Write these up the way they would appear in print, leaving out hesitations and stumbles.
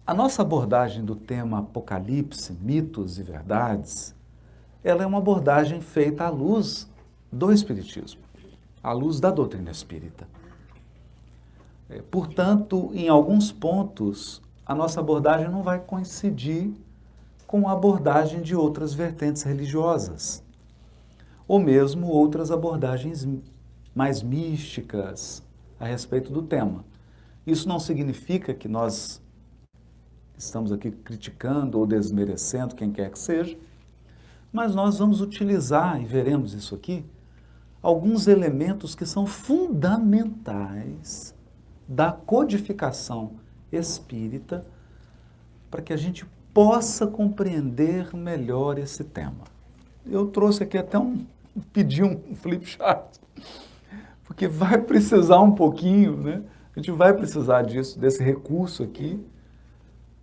A nossa abordagem do tema Apocalipse, mitos e verdades, ela é uma abordagem feita à luz do Espiritismo, à luz da doutrina espírita. Portanto, em alguns pontos, a nossa abordagem não vai coincidir com a abordagem de outras vertentes religiosas, ou mesmo outras abordagens mais místicas a respeito do tema. Isso não significa que nós estamos aqui criticando ou desmerecendo quem quer que seja, mas nós vamos utilizar, e veremos isso aqui, alguns elementos que são fundamentais da codificação espírita para que a gente possa compreender melhor esse tema. Eu trouxe aqui até pedi um flip chart, porque vai precisar um pouquinho, né? A gente vai precisar disso, desse recurso aqui,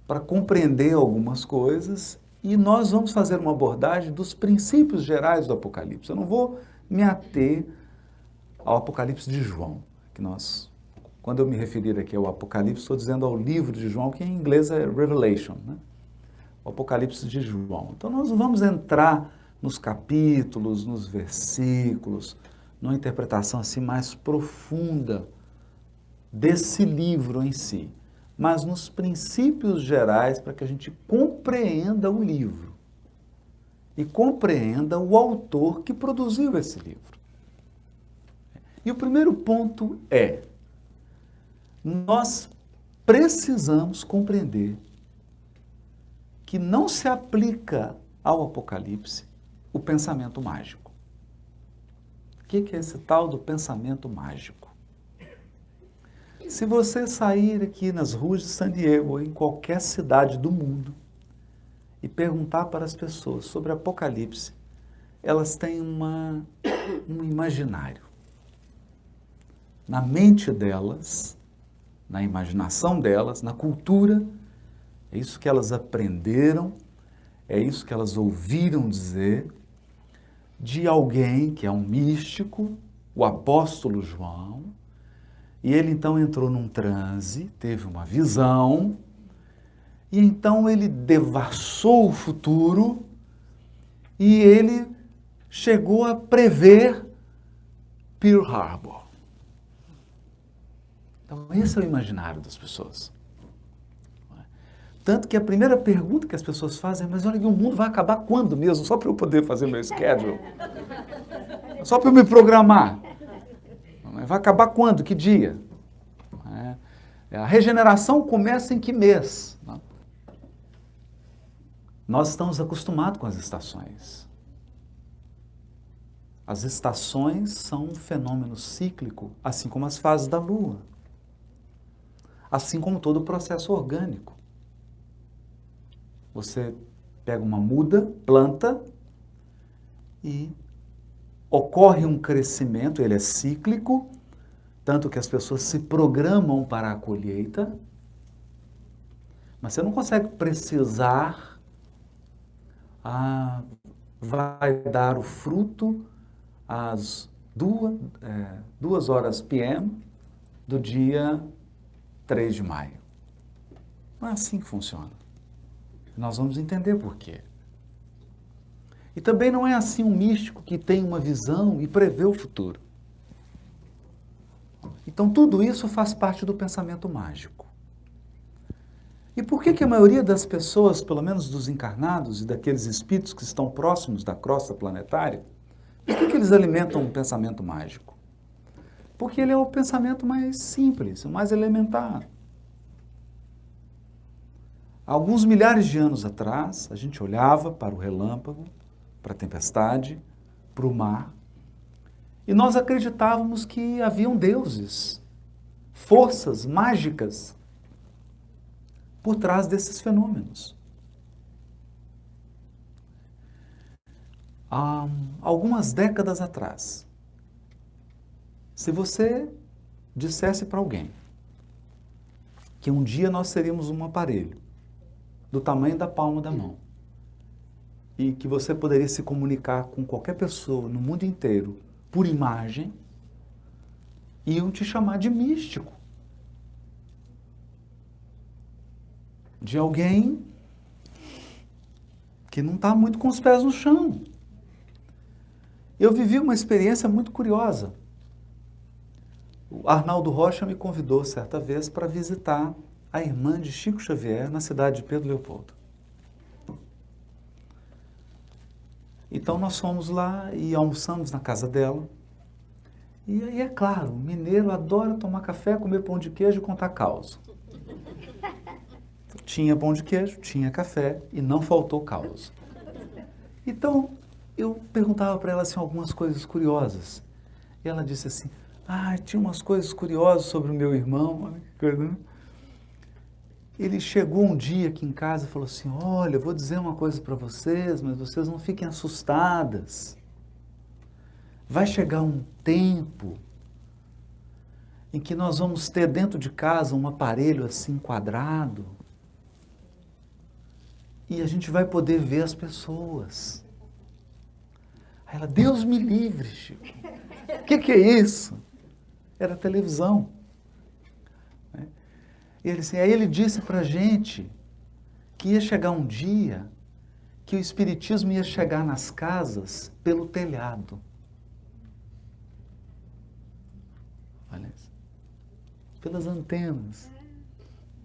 para compreender algumas coisas, e nós vamos fazer uma abordagem dos princípios gerais do Apocalipse. Eu não vou me ater ao Apocalipse de João, que quando eu me referir aqui ao Apocalipse, estou dizendo ao livro de João, que em inglês é Revelation, né? O Apocalipse de João. Então nós vamos entrar nos capítulos, nos versículos, numa interpretação assim mais profunda desse livro em si, mas nos princípios gerais para que a gente compreenda o livro e compreenda o autor que produziu esse livro. E o primeiro ponto é: nós precisamos compreender que não se aplica ao Apocalipse o pensamento mágico. O que é esse tal do pensamento mágico? Se você sair aqui nas ruas de San Diego ou em qualquer cidade do mundo e perguntar para as pessoas sobre Apocalipse, elas têm um imaginário. Na mente delas, na imaginação delas, na cultura, é isso que elas aprenderam, é isso que elas ouviram dizer de alguém que é um místico, o apóstolo João, e ele então entrou num transe, teve uma visão, e então ele devassou o futuro e ele chegou a prever Pearl Harbor. Então esse é o imaginário das pessoas. Tanto que a primeira pergunta que as pessoas fazem é: mas olha, o mundo vai acabar quando mesmo? Só para eu poder fazer meu schedule. Só para eu me programar. Vai acabar quando? Que dia? A regeneração começa em que mês? Nós estamos acostumados com as estações. As estações são um fenômeno cíclico, assim como as fases da Lua. Assim como todo o processo orgânico. Você pega uma muda, planta, e ocorre um crescimento, ele é cíclico, tanto que as pessoas se programam para a colheita, mas você não consegue precisar, vai dar o fruto às 2 horas p.m. do dia 3 de maio. Não é assim que funciona. Nós vamos entender por quê. E também não é assim um místico que tem uma visão e prevê o futuro. Então tudo isso faz parte do pensamento mágico. E por que a maioria das pessoas, pelo menos dos encarnados e daqueles espíritos que estão próximos da crosta planetária, por que eles alimentam um pensamento mágico? Porque ele é o pensamento mais simples, o mais elementar. Há alguns milhares de anos atrás, a gente olhava para o relâmpago, para a tempestade, para o mar, e nós acreditávamos que haviam deuses, forças mágicas por trás desses fenômenos. Há algumas décadas atrás, se você dissesse para alguém que um dia nós seríamos um aparelho do tamanho da palma da mão e que você poderia se comunicar com qualquer pessoa no mundo inteiro por imagem, iam te chamar de místico. de alguém que não está muito com os pés no chão. Eu vivi uma experiência muito curiosa. O Arnaldo Rocha me convidou certa vez para visitar a irmã de Chico Xavier na cidade de Pedro Leopoldo. Então nós fomos lá e almoçamos na casa dela. E aí é claro, o mineiro adora tomar café, comer pão de queijo e contar causa. Tinha pão de queijo, tinha café e não faltou causa. Então eu perguntava para ela assim, algumas coisas curiosas. E ela disse assim, tinha umas coisas curiosas sobre o meu irmão. Olha que coisa, né? Ele chegou um dia aqui em casa e falou assim, olha, eu vou dizer uma coisa para vocês, mas vocês não fiquem assustadas. Vai chegar um tempo em que nós vamos ter dentro de casa um aparelho assim quadrado e a gente vai poder ver as pessoas. Aí ela, Deus me livre, Chico. O que é isso? Era televisão. E aí ele disse para a gente que ia chegar um dia que o Espiritismo ia chegar nas casas pelo telhado. Olha isso. Pelas antenas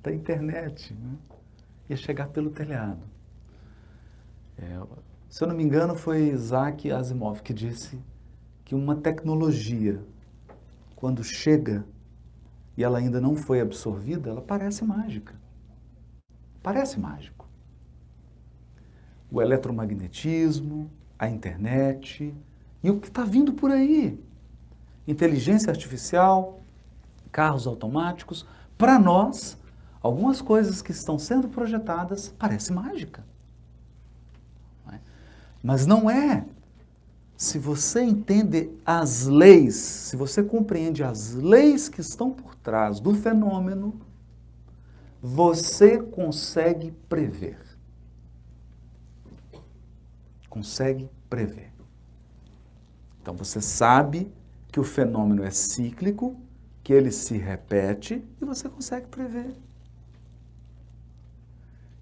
da internet. Né? Ia chegar pelo telhado. Se eu não me engano, foi Isaac Asimov que disse que uma tecnologia, quando chega e ela ainda não foi absorvida, ela parece mágica. Parece mágico. O eletromagnetismo, a internet e o que está vindo por aí. Inteligência artificial, carros automáticos. Para nós, algumas coisas que estão sendo projetadas parecem mágica. Mas não é. Se você entende as leis, se você compreende as leis que estão por trás do fenômeno, você consegue prever. Consegue prever. Então você sabe que o fenômeno é cíclico, que ele se repete e você consegue prever.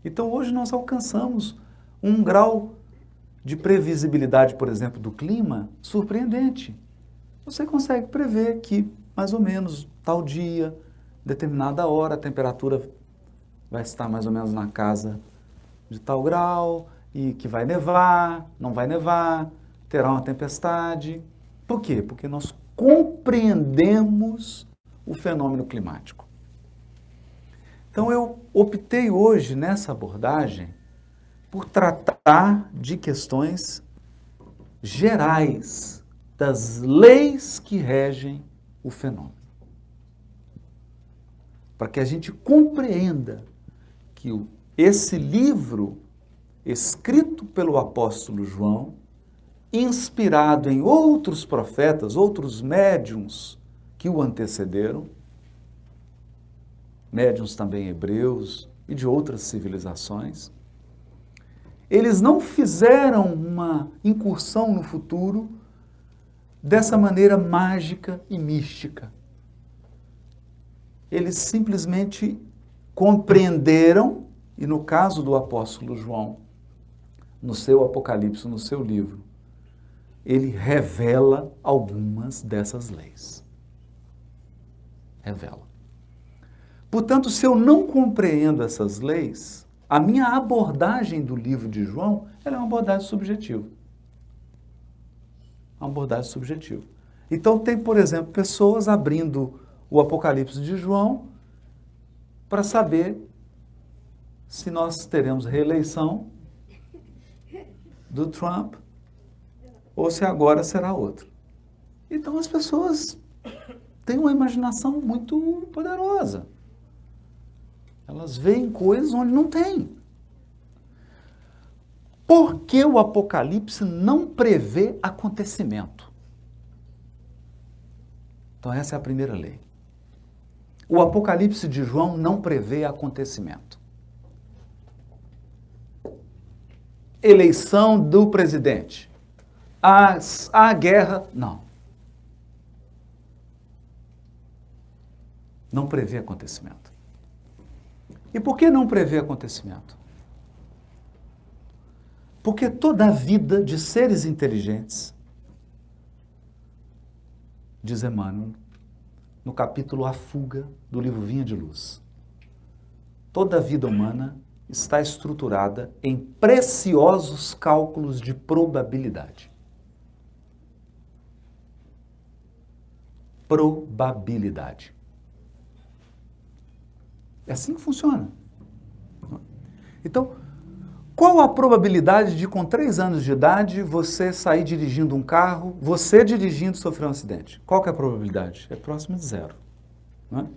Então hoje nós alcançamos um grau de previsibilidade, por exemplo, do clima, surpreendente. Você consegue prever que, mais ou menos, tal dia, determinada hora, a temperatura vai estar mais ou menos na casa de tal grau, e que vai nevar, não vai nevar, terá uma tempestade. Por quê? Porque nós compreendemos o fenômeno climático. Então eu optei hoje, nessa abordagem, por tratar de questões gerais das leis que regem o fenômeno. Para que a gente compreenda que esse livro, escrito pelo apóstolo João, inspirado em outros profetas, outros médiuns que o antecederam, médiuns também hebreus e de outras civilizações, eles não fizeram uma incursão no futuro dessa maneira mágica e mística. Eles simplesmente compreenderam, e no caso do apóstolo João, no seu Apocalipse, no seu livro, ele revela algumas dessas leis. Revela. Portanto, se eu não compreendo essas leis, a minha abordagem do livro de João, ela é uma abordagem subjetiva. Uma abordagem subjetiva. Então tem, por exemplo, pessoas abrindo o Apocalipse de João para saber se nós teremos reeleição do Trump ou se agora será outro. Então as pessoas têm uma imaginação muito poderosa. Elas veem coisas onde não tem. Por que o Apocalipse não prevê acontecimento? Então essa é a primeira lei. O Apocalipse de João não prevê acontecimento. Eleição do presidente. A guerra, não. Não prevê acontecimento. E por que não prever acontecimento? Porque toda a vida de seres inteligentes, diz Emmanuel, no capítulo A Fuga do livro Vinha de Luz, toda a vida humana está estruturada em preciosos cálculos de probabilidade. Probabilidade. É assim que funciona. Então, qual a probabilidade de, com 3 anos de idade, você sair dirigindo um carro, você dirigindo sofrer um acidente? Qual que é a probabilidade? É próxima de 0. Não é?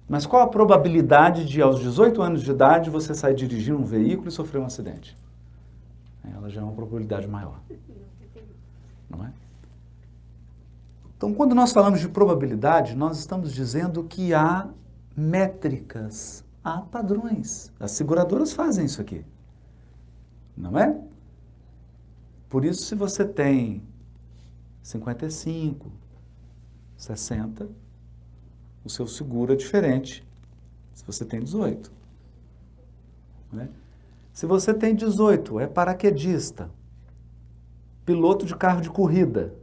Mas qual a probabilidade de, aos 18 anos de idade, você sair dirigindo um veículo e sofrer um acidente? Ela já é uma probabilidade maior. Não é? Então, quando nós falamos de probabilidade, nós estamos dizendo que há métricas, há padrões. As seguradoras fazem isso aqui. Não é? Por isso, se você tem 55, 60, o seu seguro é diferente se você tem 18. Não é? Se você tem 18, é paraquedista, piloto de carro de corrida,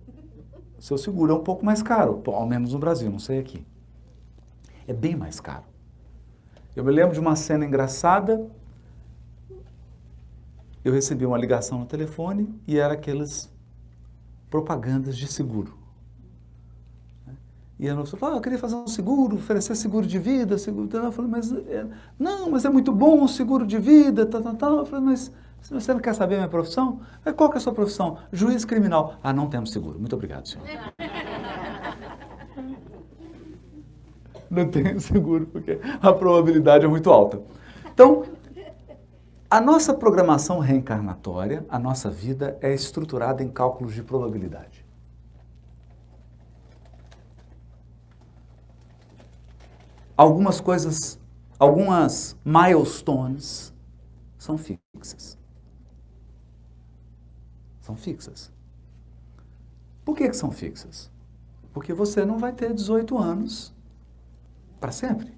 seu seguro é um pouco mais caro, ao menos no Brasil, não sei aqui. É bem mais caro. Eu me lembro de uma cena engraçada. Eu recebi uma ligação no telefone e era aquelas propagandas de seguro. E a pessoa falou, eu queria fazer um seguro, oferecer seguro de vida, seguro... Eu falei, mas é muito bom o seguro de vida, tal. Eu falei, mas você não quer saber a minha profissão? Qual que é a sua profissão? Juiz criminal. Ah, não temos seguro. Muito obrigado, senhor. Não tenho seguro, porque a probabilidade é muito alta. Então, a nossa programação reencarnatória, a nossa vida é estruturada em cálculos de probabilidade. Algumas coisas, algumas milestones são fixas. São fixas. Por que são fixas? Porque você não vai ter 18 anos para sempre.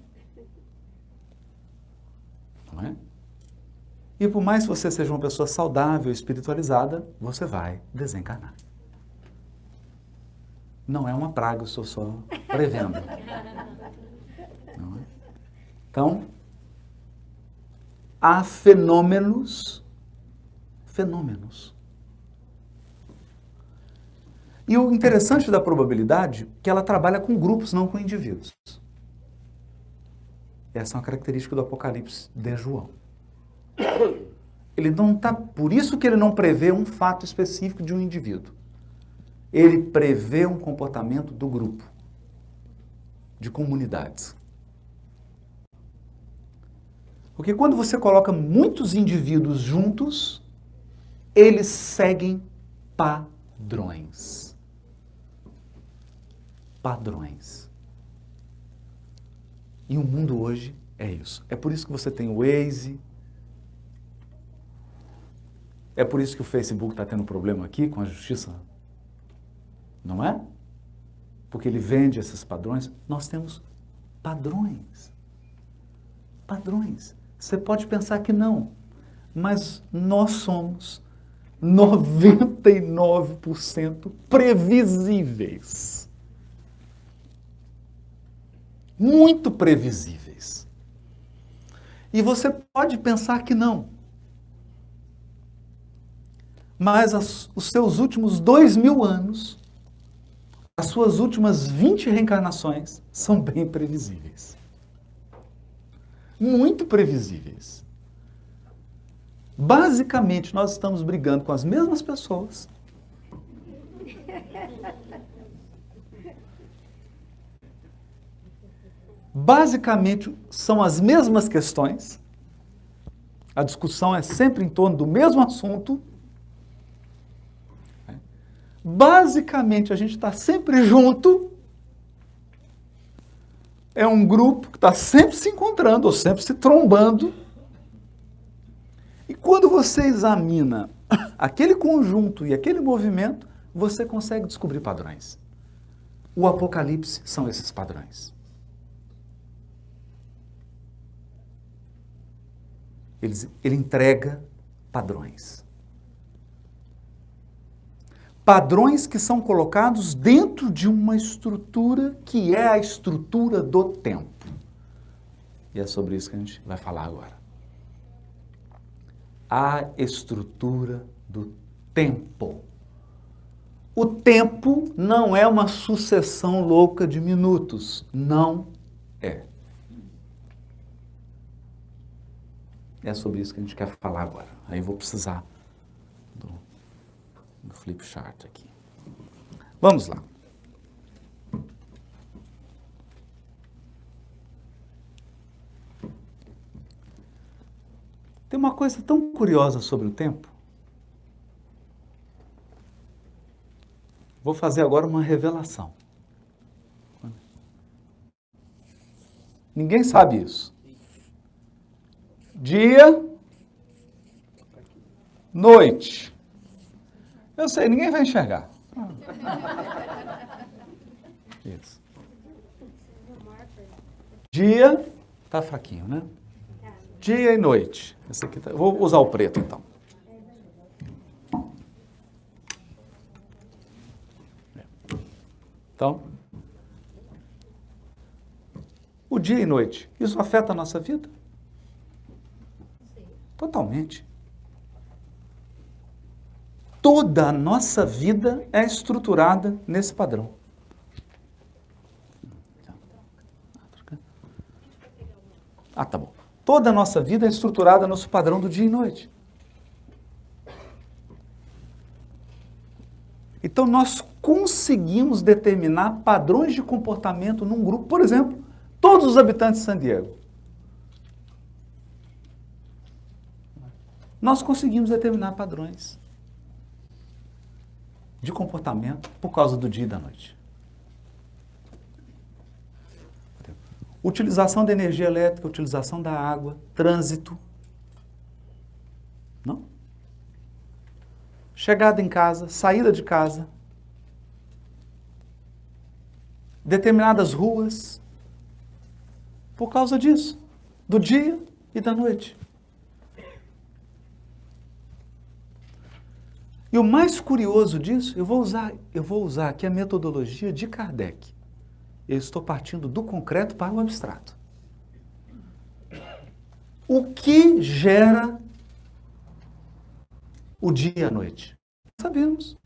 Não é? E por mais que você seja uma pessoa saudável, espiritualizada, você vai desencarnar. Não é uma praga, eu estou só prevendo. Não é? Então, há fenômenos. E o interessante da probabilidade é que ela trabalha com grupos, não com indivíduos. Essa é uma característica do Apocalipse de João. Ele não tá, por isso que ele não prevê um fato específico de um indivíduo. Ele prevê um comportamento do grupo, de comunidades. Porque quando você coloca muitos indivíduos juntos, eles seguem padrões. Padrões. E o mundo hoje é isso. É por isso que você tem o Waze. É por isso que o Facebook está tendo problema aqui com a justiça. Não é? Porque ele vende esses padrões. Nós temos padrões. Padrões. Você pode pensar que não, mas nós somos 99% previsíveis. Muito previsíveis. E você pode pensar que não. Mas os seus últimos 2000 anos, as suas últimas 20 reencarnações são bem previsíveis. Muito previsíveis. Basicamente, nós estamos brigando com as mesmas pessoas. Basicamente, são as mesmas questões. A discussão é sempre em torno do mesmo assunto. Basicamente, a gente está sempre junto. É um grupo que está sempre se encontrando, ou sempre se trombando. E quando você examina aquele conjunto e aquele movimento, você consegue descobrir padrões. O Apocalipse são esses padrões. Ele entrega padrões. Padrões que são colocados dentro de uma estrutura que é a estrutura do tempo. E é sobre isso que a gente vai falar agora. A estrutura do tempo. O tempo não é uma sucessão louca de minutos. Não é. É sobre isso que a gente quer falar agora. Aí eu vou precisar do flip chart aqui. Vamos lá. Tem uma coisa tão curiosa sobre o tempo. Vou fazer agora uma revelação. Ninguém sabe isso. Dia, noite. Eu sei, ninguém vai enxergar. Isso. Dia, tá fraquinho, né? Dia e noite. Esse aqui tá, vou usar o preto, então. Então, o dia e noite, isso afeta a nossa vida? Totalmente. Toda a nossa vida é estruturada nesse padrão. Ah, tá bom. Toda a nossa vida é estruturada no padrão do dia e noite. Então, nós conseguimos determinar padrões de comportamento num grupo. Por exemplo, todos os habitantes de San Diego. Nós conseguimos determinar padrões de comportamento por causa do dia e da noite. Utilização da energia elétrica, utilização da água, trânsito. Não? Chegada em casa, saída de casa. Determinadas ruas. Por causa disso. Do dia e da noite. E o mais curioso disso, eu vou usar aqui a metodologia de Kardec. Eu estou partindo do concreto para o abstrato. O que gera o dia e a noite? Sabemos.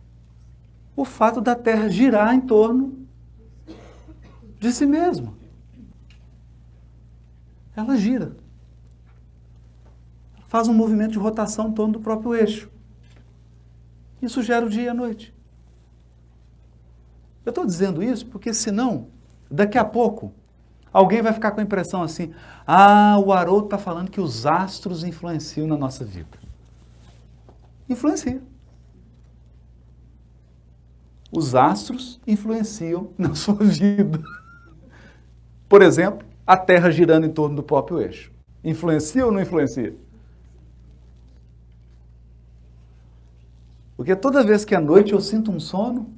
O fato da Terra girar em torno de si mesma. Ela gira. Faz um movimento de rotação em torno do próprio eixo. Isso gera o dia e a noite. Eu estou dizendo isso porque, senão, daqui a pouco, alguém vai ficar com a impressão assim, o Haroldo está falando que os astros influenciam na nossa vida. Influencia. Os astros influenciam na sua vida. Por exemplo, a Terra girando em torno do próprio eixo. Influencia ou não influencia? Porque toda vez que é noite eu sinto um sono.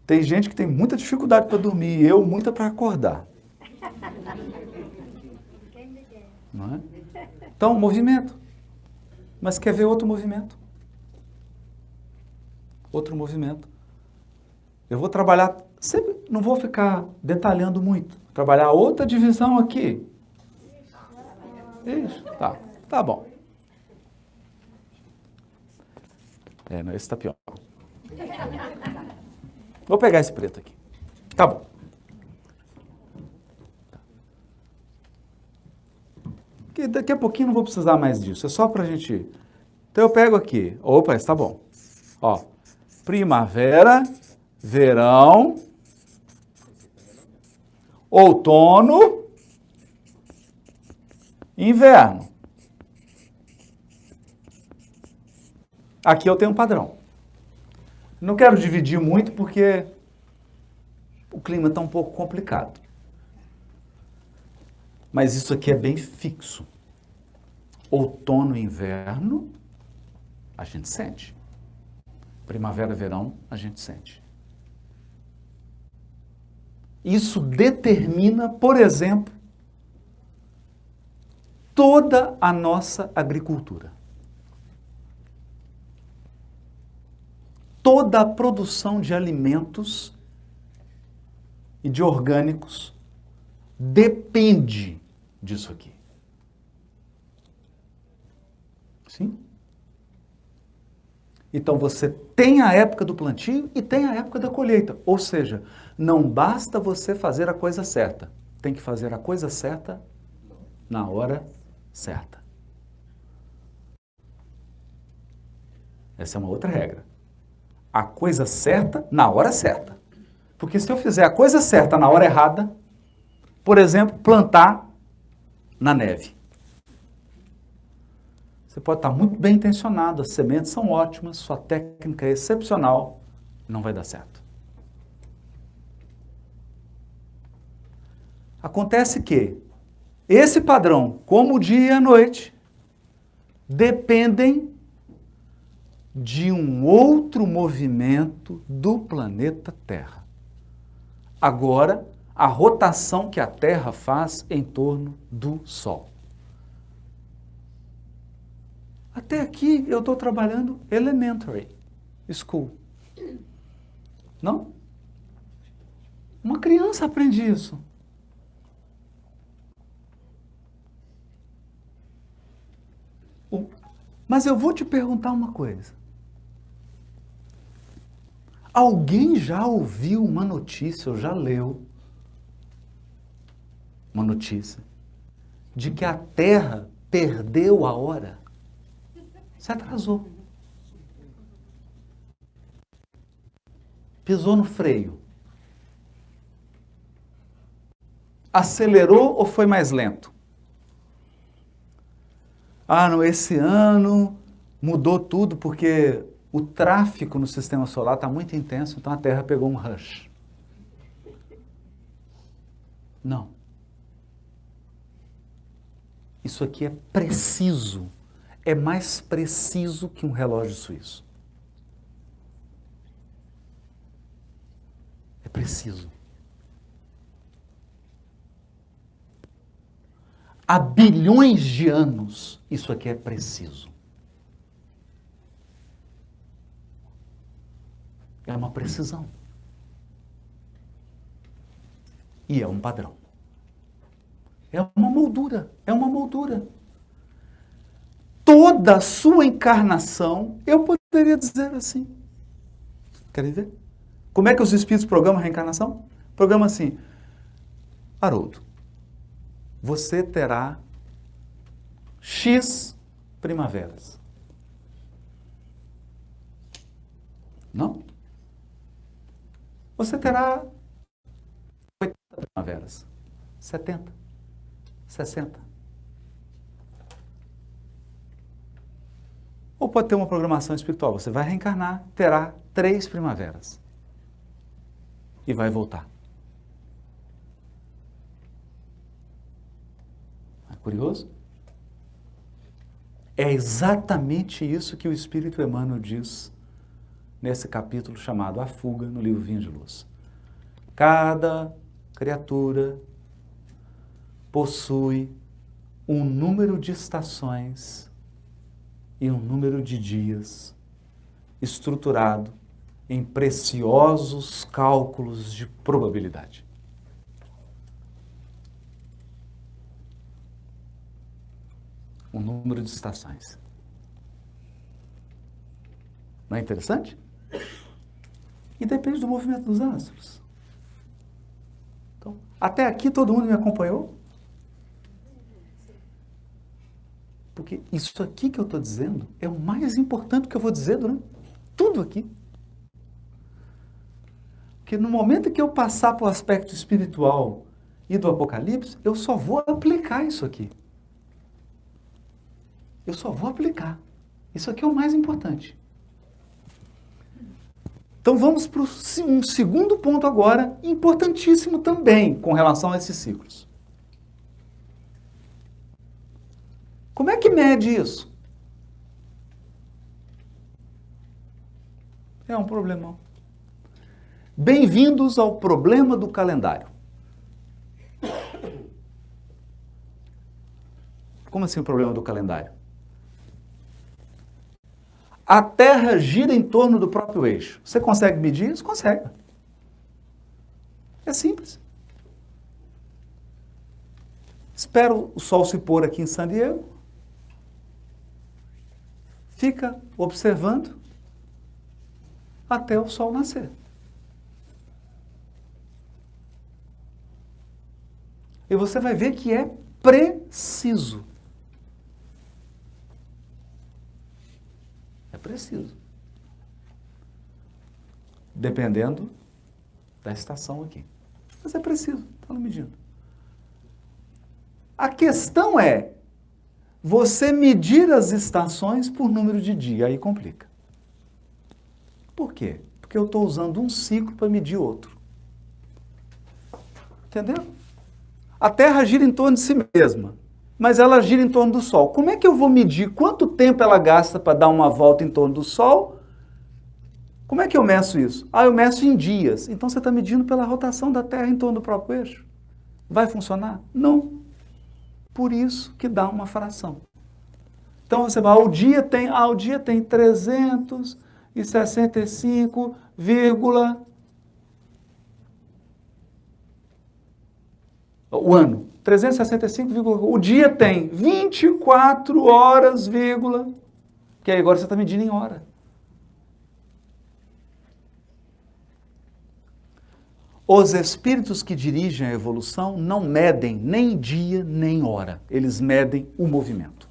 Tem gente que tem muita dificuldade para dormir e eu muita para acordar. Não é? Então, movimento. Mas quer ver outro movimento? Outro movimento. Eu vou trabalhar, sempre não vou ficar detalhando muito. Vou trabalhar outra divisão aqui. Isso, tá bom. Não, esse tá pior. Vou pegar esse preto aqui. Tá bom. Que daqui a pouquinho não vou precisar mais disso. É só pra gente... Então eu pego aqui. Opa, esse tá bom. Ó, primavera, verão, outono, inverno. Aqui eu tenho um padrão. Não quero dividir muito porque o clima está um pouco complicado. Mas isso aqui é bem fixo. Outono e inverno, a gente sente. Primavera e verão, a gente sente. Isso determina, por exemplo, toda a nossa agricultura. Toda a produção de alimentos e de orgânicos depende disso aqui. Sim? Então você tem a época do plantio e tem a época da colheita. Ou seja, não basta você fazer a coisa certa. Tem que fazer a coisa certa na hora certa. Essa é uma outra regra. A coisa certa na hora certa. Porque se eu fizer a coisa certa na hora errada, por exemplo, plantar na neve. Você pode estar muito bem intencionado, as sementes são ótimas, sua técnica é excepcional, não vai dar certo. Acontece que esse padrão, como o dia e a noite, dependem de um outro movimento do planeta Terra. Agora, a rotação que a Terra faz em torno do Sol. Até aqui eu estou trabalhando elementary school. Não? Uma criança aprende isso. Mas eu vou te perguntar uma coisa. Alguém já ouviu uma notícia, ou já leu uma notícia, de que a Terra perdeu a hora? Se atrasou. Pisou no freio. Acelerou ou foi mais lento? Ah, não, esse ano mudou tudo porque o tráfego no sistema solar está muito intenso, então a Terra pegou um rush. Não. Isso aqui é preciso. É mais preciso que um relógio suíço. É preciso. Há bilhões de anos, isso aqui é preciso. É uma precisão. E é um padrão. É uma moldura. É uma moldura. Toda a sua encarnação, eu poderia dizer assim. Querem ver? Como é que os espíritos programam a reencarnação? Programa assim. Haroldo, você terá X primaveras. Não? Você terá 80 primaveras, 70, 60. Ou pode ter uma programação espiritual. Você vai reencarnar, terá 3 primaveras. E vai voltar. É curioso? É exatamente isso que o Espírito Emmanuel diz nesse capítulo chamado A Fuga, no livro Vinha de Luz. Cada criatura possui um número de estações e um número de dias estruturado em preciosos cálculos de probabilidade. Um número de estações. Não é interessante? E depende do movimento dos astros. Então, até aqui todo mundo me acompanhou? Porque isso aqui que eu estou dizendo é o mais importante que eu vou dizer durante tudo aqui. Porque no momento que eu passar para o aspecto espiritual e do Apocalipse, eu só vou aplicar isso aqui. Eu só vou aplicar. Isso aqui é o mais importante. Então vamos para um segundo ponto agora, importantíssimo também com relação a esses ciclos. Como é que mede isso? É um problemão. Bem-vindos ao problema do calendário. Como assim o problema do calendário? A Terra gira em torno do próprio eixo. Você consegue medir isso? Consegue. É simples. Espero o sol se pôr aqui em San Diego. Fica observando até o sol nascer. E você vai ver que é preciso. É preciso. Dependendo da estação aqui. Mas é preciso, está medindo. A questão é você medir as estações por número de dia, aí complica. Por quê? Porque eu estou usando um ciclo para medir outro. Entendeu? A Terra gira em torno de si mesma, mas ela gira em torno do Sol. Como é que eu vou medir quanto tempo ela gasta para dar uma volta em torno do Sol? Como é que eu meço isso? Eu meço em dias. Então você está medindo pela rotação da Terra em torno do próprio eixo. Vai funcionar? Não. Por isso que dá uma fração. Então você vai, o dia tem 365, o ano, 365, o dia tem 24 horas, que aí agora você está medindo em hora. Os espíritos que dirigem a evolução não medem nem dia nem hora, eles medem o movimento.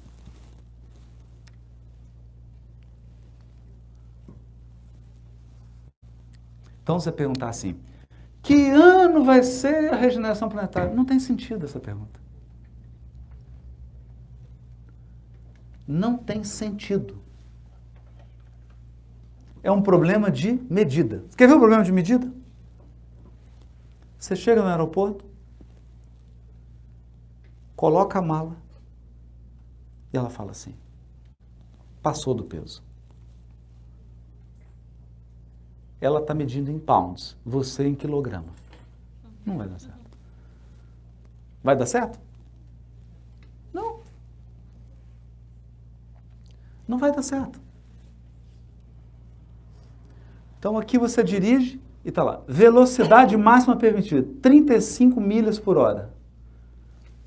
Então você perguntar assim, que ano vai ser a regeneração planetária? Não tem sentido essa pergunta. Não tem sentido. É um problema de medida. Quer ver o problema de medida? Você chega no aeroporto, coloca a mala e ela fala assim, passou do peso. Ela está medindo em pounds, você em quilograma. Não vai dar certo. Vai dar certo? Não. Não vai dar certo. Então aqui você dirige e está lá, velocidade máxima permitida, 35 milhas por hora.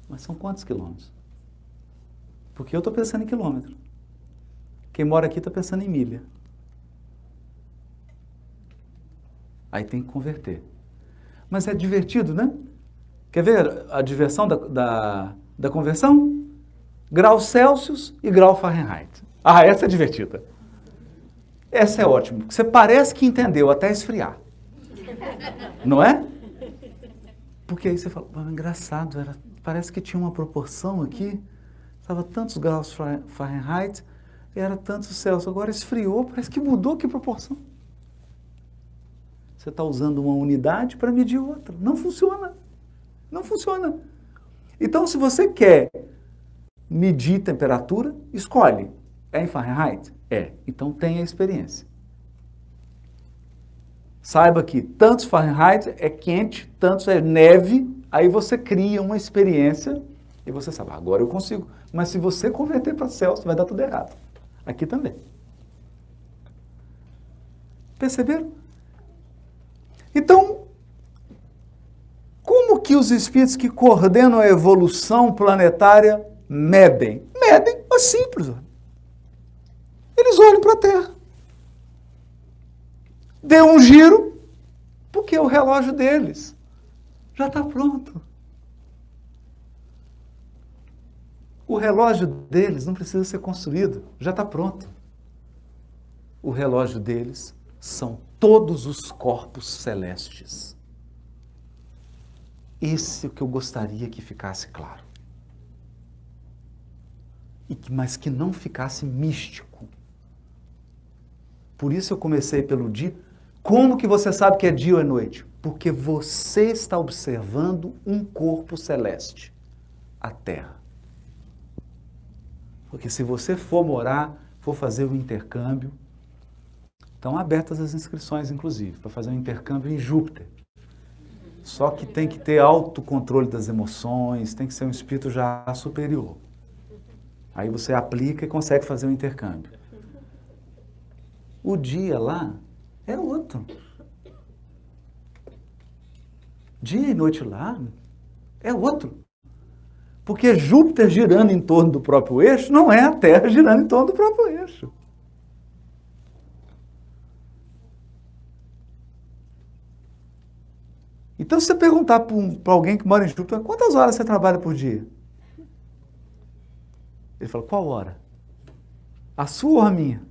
Mas são quantos quilômetros? Porque eu estou pensando em quilômetro. Quem mora aqui está pensando em milha. Aí tem que converter. Mas é divertido, né? Quer ver a diversão da conversão? Grau Celsius e grau Fahrenheit. Essa é divertida. Essa é ótima. Você parece que entendeu até esfriar. Não é? Porque aí você fala, engraçado, parece que tinha uma proporção aqui, estava tantos graus Fahrenheit, era tantos Celsius, agora esfriou, parece que mudou, que proporção? Você está usando uma unidade para medir outra. Não funciona. Não funciona. Então, se você quer medir temperatura, escolhe. É em Fahrenheit? É. Então, tenha experiência. Saiba que tantos Fahrenheit é quente, tantos é neve, aí você cria uma experiência e você sabe, agora eu consigo. Mas se você converter para Celsius, vai dar tudo errado. Aqui também. Perceberam? Então, como que os espíritos que coordenam a evolução planetária medem? Medem, é simples. Eles olham para a Terra. Dê um giro, porque o relógio deles já está pronto. O relógio deles não precisa ser construído, já está pronto. O relógio deles são todos os corpos celestes. Esse é o que eu gostaria que ficasse claro. Mas que não ficasse místico. Por isso eu comecei pelo dia. Como que você sabe que é dia ou é noite? Porque você está observando um corpo celeste, a Terra. Porque se você for morar, for fazer o intercâmbio, Estão abertas as inscrições, inclusive, para fazer um intercâmbio em Júpiter. Só que tem que ter autocontrole das emoções, tem que ser um espírito já superior. Aí você aplica e consegue fazer um intercâmbio. O dia lá é outro. Dia e noite lá é outro. Porque Júpiter girando em torno do próprio eixo não é a Terra girando em torno do próprio eixo. Então, se você perguntar para alguém que mora em Júpiter, quantas horas você trabalha por dia? Ele fala, qual hora? A sua ou a minha?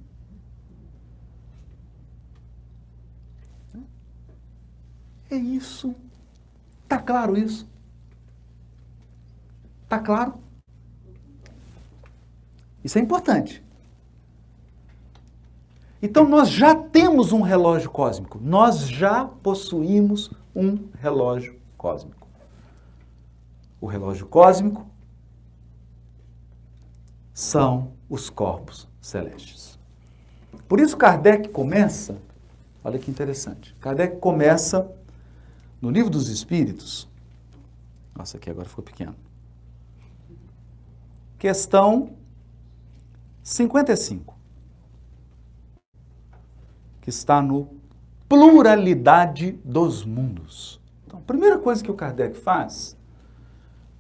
É isso. Tá claro isso? Tá claro? Isso é importante. Então, nós já temos um relógio cósmico. Nós já possuímos um relógio cósmico. O relógio cósmico são os corpos celestes. Por isso, Kardec começa, olha que interessante, Kardec começa no Livro dos Espíritos, nossa, aqui agora ficou pequeno, questão 55, que está no Pluralidade dos Mundos. Então, a primeira coisa que o Kardec faz,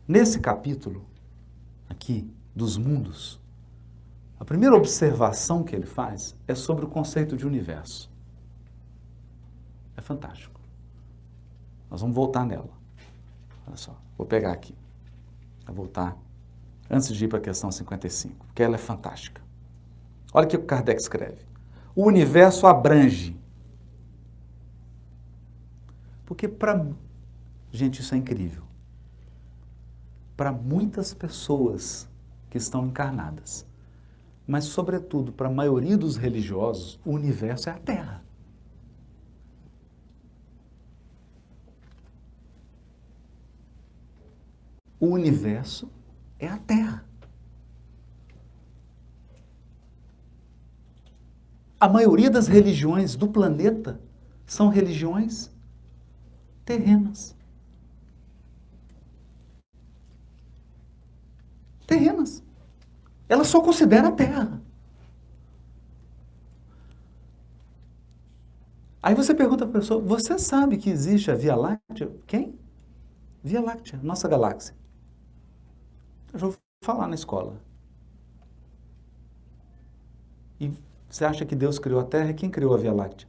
nesse capítulo aqui, dos mundos, a primeira observação que ele faz é sobre o conceito de universo. É fantástico. Nós vamos voltar nela. Olha só, vou pegar aqui. Vou voltar antes de ir para a questão 55, porque ela é fantástica. Olha o que o Kardec escreve. O universo abrange. Porque gente, isso é incrível. Para muitas pessoas que estão encarnadas, mas sobretudo para a maioria dos religiosos, o universo é a Terra. O universo é a Terra. A maioria das religiões do planeta são religiões terrenas. Terrenas. Ela só considera a Terra. Aí você pergunta para a pessoa, você sabe que existe a Via Láctea? Quem? Via Láctea, nossa galáxia. Eu já ouvi falar na escola. E você acha que Deus criou a Terra e quem criou a Via Láctea?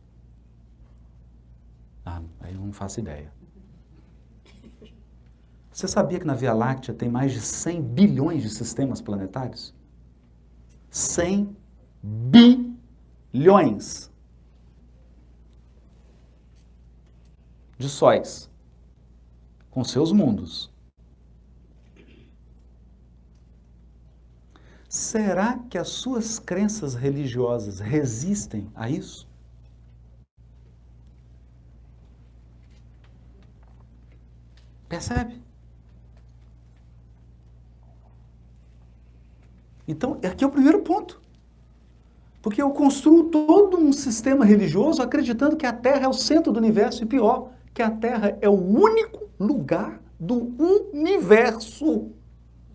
Aí eu não faço ideia. Você sabia que na Via Láctea tem mais de 100 bilhões de sistemas planetários? 100 bilhões de sóis, com seus mundos. Será que as suas crenças religiosas resistem a isso? Percebe? Então, aqui é o primeiro ponto. Porque eu construo todo um sistema religioso acreditando que a Terra é o centro do universo e pior, que a Terra é o único lugar do universo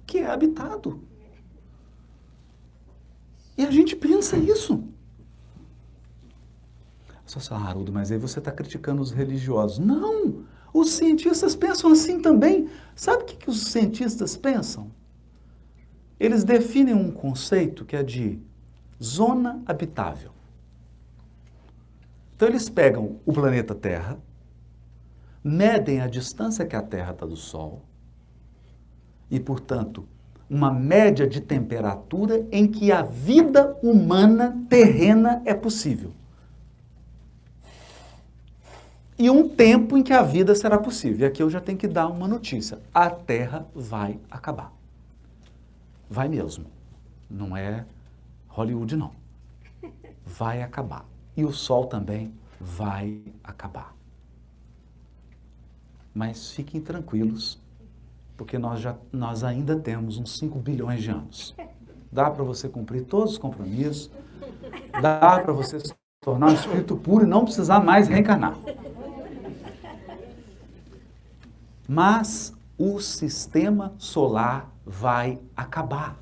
que é habitado. E a gente pensa isso. Você fala, Haroldo, mas aí você está criticando os religiosos. Não! Os cientistas pensam assim também. Sabe o que os cientistas pensam? Eles definem um conceito que é de zona habitável. Então eles pegam o planeta Terra, medem a distância que a Terra está do Sol e, portanto, uma média de temperatura em que a vida humana terrena é possível. E um tempo em que a vida será possível. E aqui eu já tenho que dar uma notícia. A Terra vai acabar. Vai mesmo. Não é Hollywood, não. Vai acabar. E o Sol também vai acabar. Mas fiquem tranquilos, porque nós ainda temos uns 5 bilhões de anos. Dá para você cumprir todos os compromissos, dá para você tornar um espírito puro e não precisar mais reencarnar. Mas o sistema solar vai acabar.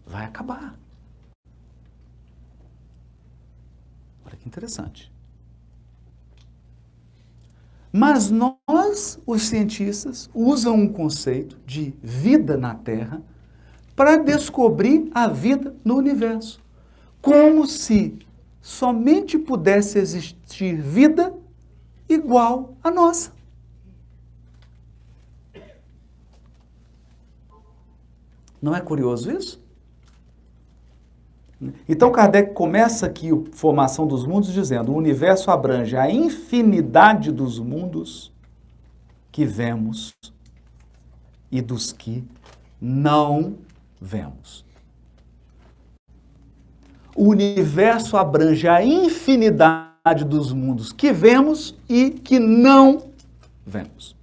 Vai acabar. Olha que interessante. Mas nós, os cientistas, usam um conceito de vida na Terra para descobrir a vida no universo. Como se somente pudesse existir vida igual à nossa. Não é curioso isso? Então Kardec começa aqui a formação dos mundos dizendo: o universo abrange a infinidade dos mundos que vemos e dos que não vemos. O universo abrange a infinidade dos mundos que vemos e que não vemos.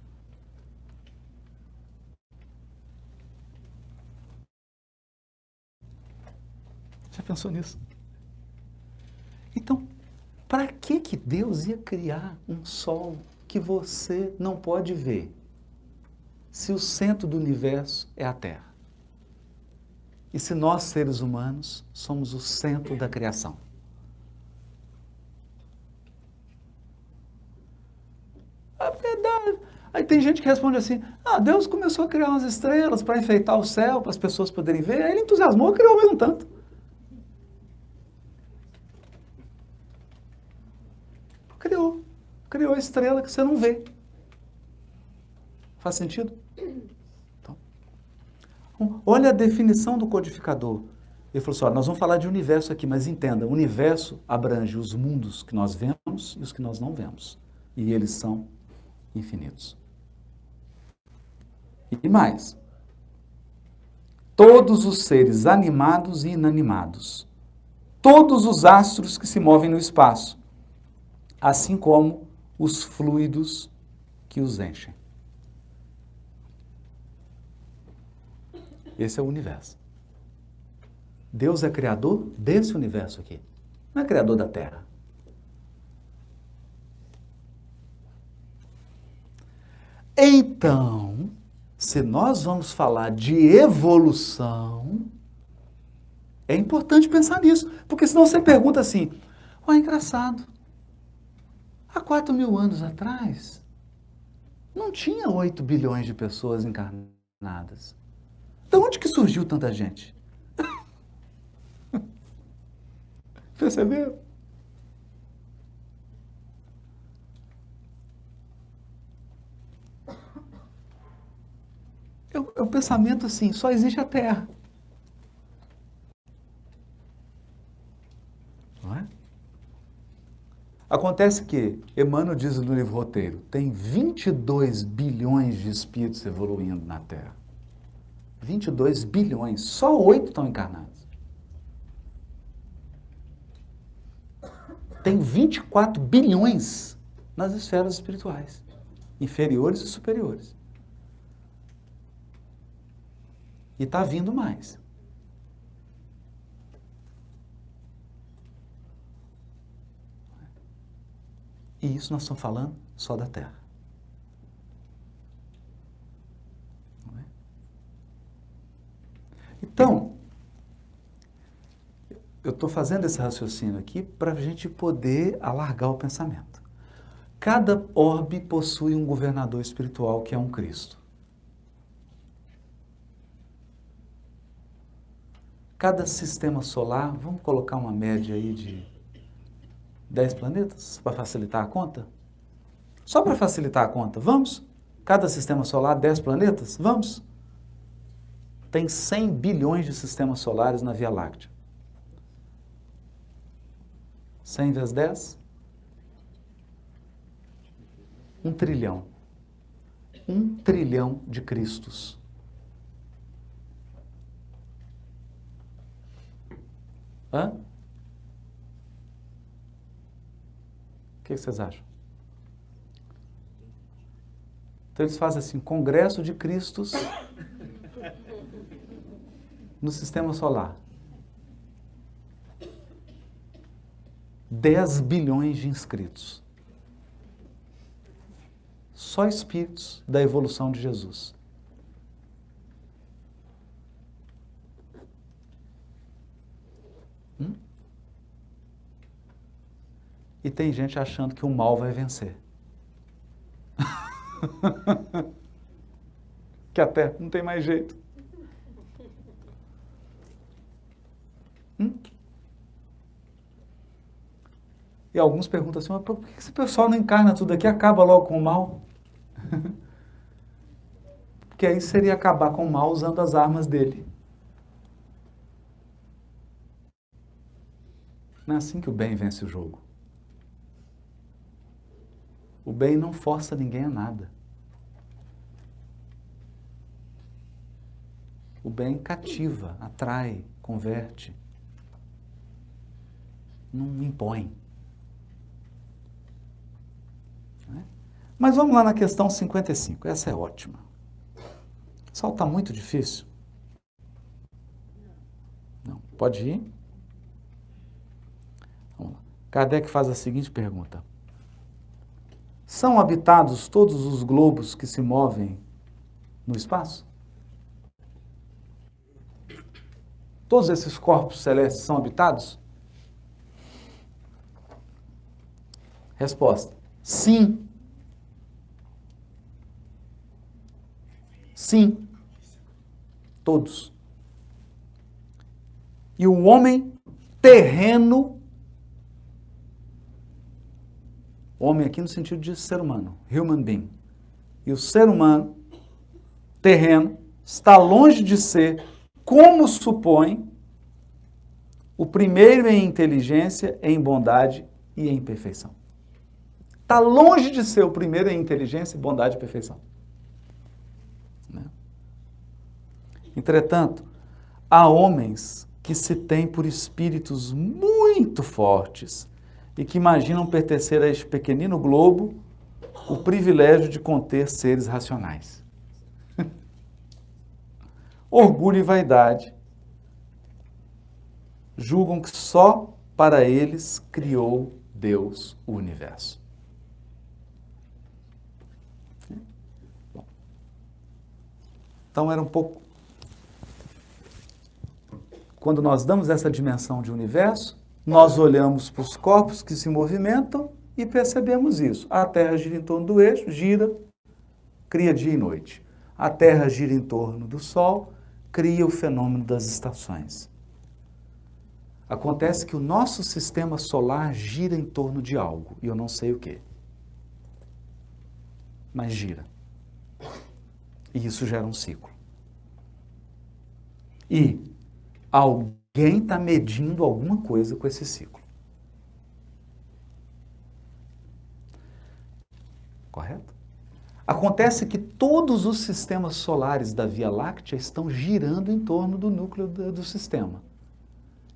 Já pensou nisso? Então, para que Deus ia criar um sol que você não pode ver, se o centro do universo é a Terra? E se nós, seres humanos, somos o centro da criação? É verdade. Aí tem gente que responde assim: Deus começou a criar umas estrelas para enfeitar o céu, para as pessoas poderem ver, aí ele entusiasmou e criou ao mesmo tanto. Criou a estrela que você não vê. Faz sentido? Então, olha a definição do codificador. Ele falou assim: nós vamos falar de universo aqui, mas entenda, o universo abrange os mundos que nós vemos e os que nós não vemos. E eles são infinitos. E mais, todos os seres animados e inanimados, todos os astros que se movem no espaço, assim como os fluidos que os enchem. Esse é o universo. Deus é criador desse universo aqui. Não é criador da Terra. Então, se nós vamos falar de evolução, é importante pensar nisso. Porque senão você pergunta assim: é engraçado. Há 4.000 anos atrás, não tinha 8 bilhões de pessoas encarnadas. De onde que surgiu tanta gente? Perceberam? É um pensamento assim: só existe a Terra. Não é? Acontece que, Emmanuel diz no livro Roteiro, tem 22 bilhões de espíritos evoluindo na Terra. 22 bilhões, só 8 estão encarnados. Tem 24 bilhões nas esferas espirituais, inferiores e superiores. E está vindo mais. E isso nós estamos falando só da Terra. Não é? Então, eu estou fazendo esse raciocínio aqui para a gente poder alargar o pensamento. Cada orbe possui um governador espiritual que é um Cristo. Cada sistema solar, vamos colocar uma média aí de 10 planetas, para facilitar a conta? Só para facilitar a conta, vamos? Cada sistema solar, 10 planetas? Vamos? Tem 100 bilhões de sistemas solares na Via Láctea. 100 vezes 10? 1 trilhão. 1 trilhão de Cristos. Hã? O que vocês acham? Então eles fazem assim: Congresso de Cristos no Sistema Solar. 10 bilhões de inscritos. Só espíritos da evolução de Jesus. E tem gente achando que o mal vai vencer. Que até não tem mais jeito. E alguns perguntam assim, mas por que esse pessoal não encarna tudo aqui e acaba logo com o mal? Porque aí seria acabar com o mal usando as armas dele. Não é assim que o bem vence o jogo. O bem não força ninguém a nada. O bem cativa, atrai, converte. Não impõe. Mas vamos lá na questão 55. Essa é ótima. Só está muito difícil? Não. Pode ir? Vamos lá. Kardec faz a seguinte pergunta. São habitados todos os globos que se movem no espaço? Todos esses corpos celestes são habitados? Resposta. Sim. Sim. Todos. E o homem terreno, homem aqui no sentido de ser humano, human being, e o ser humano terreno está longe de ser, como supõe, o primeiro em inteligência, em bondade e em perfeição. Está longe de ser o primeiro em inteligência, bondade e perfeição. Né? Entretanto, há homens que se têm por espíritos muito fortes e que imaginam pertencer a este pequenino globo o privilégio de conter seres racionais. Orgulho e vaidade julgam que só para eles criou Deus o universo. Bom. Então era um pouco... Quando nós damos essa dimensão de universo, nós olhamos para os corpos que se movimentam e percebemos isso. A Terra gira em torno do eixo, gira, cria dia e noite. A Terra gira em torno do Sol, cria o fenômeno das estações. Acontece que o nosso sistema solar gira em torno de algo, e eu não sei o quê. Mas gira. E isso gera um ciclo. E alguém está medindo alguma coisa com esse ciclo. Correto? Acontece que todos os sistemas solares da Via Láctea estão girando em torno do núcleo do sistema.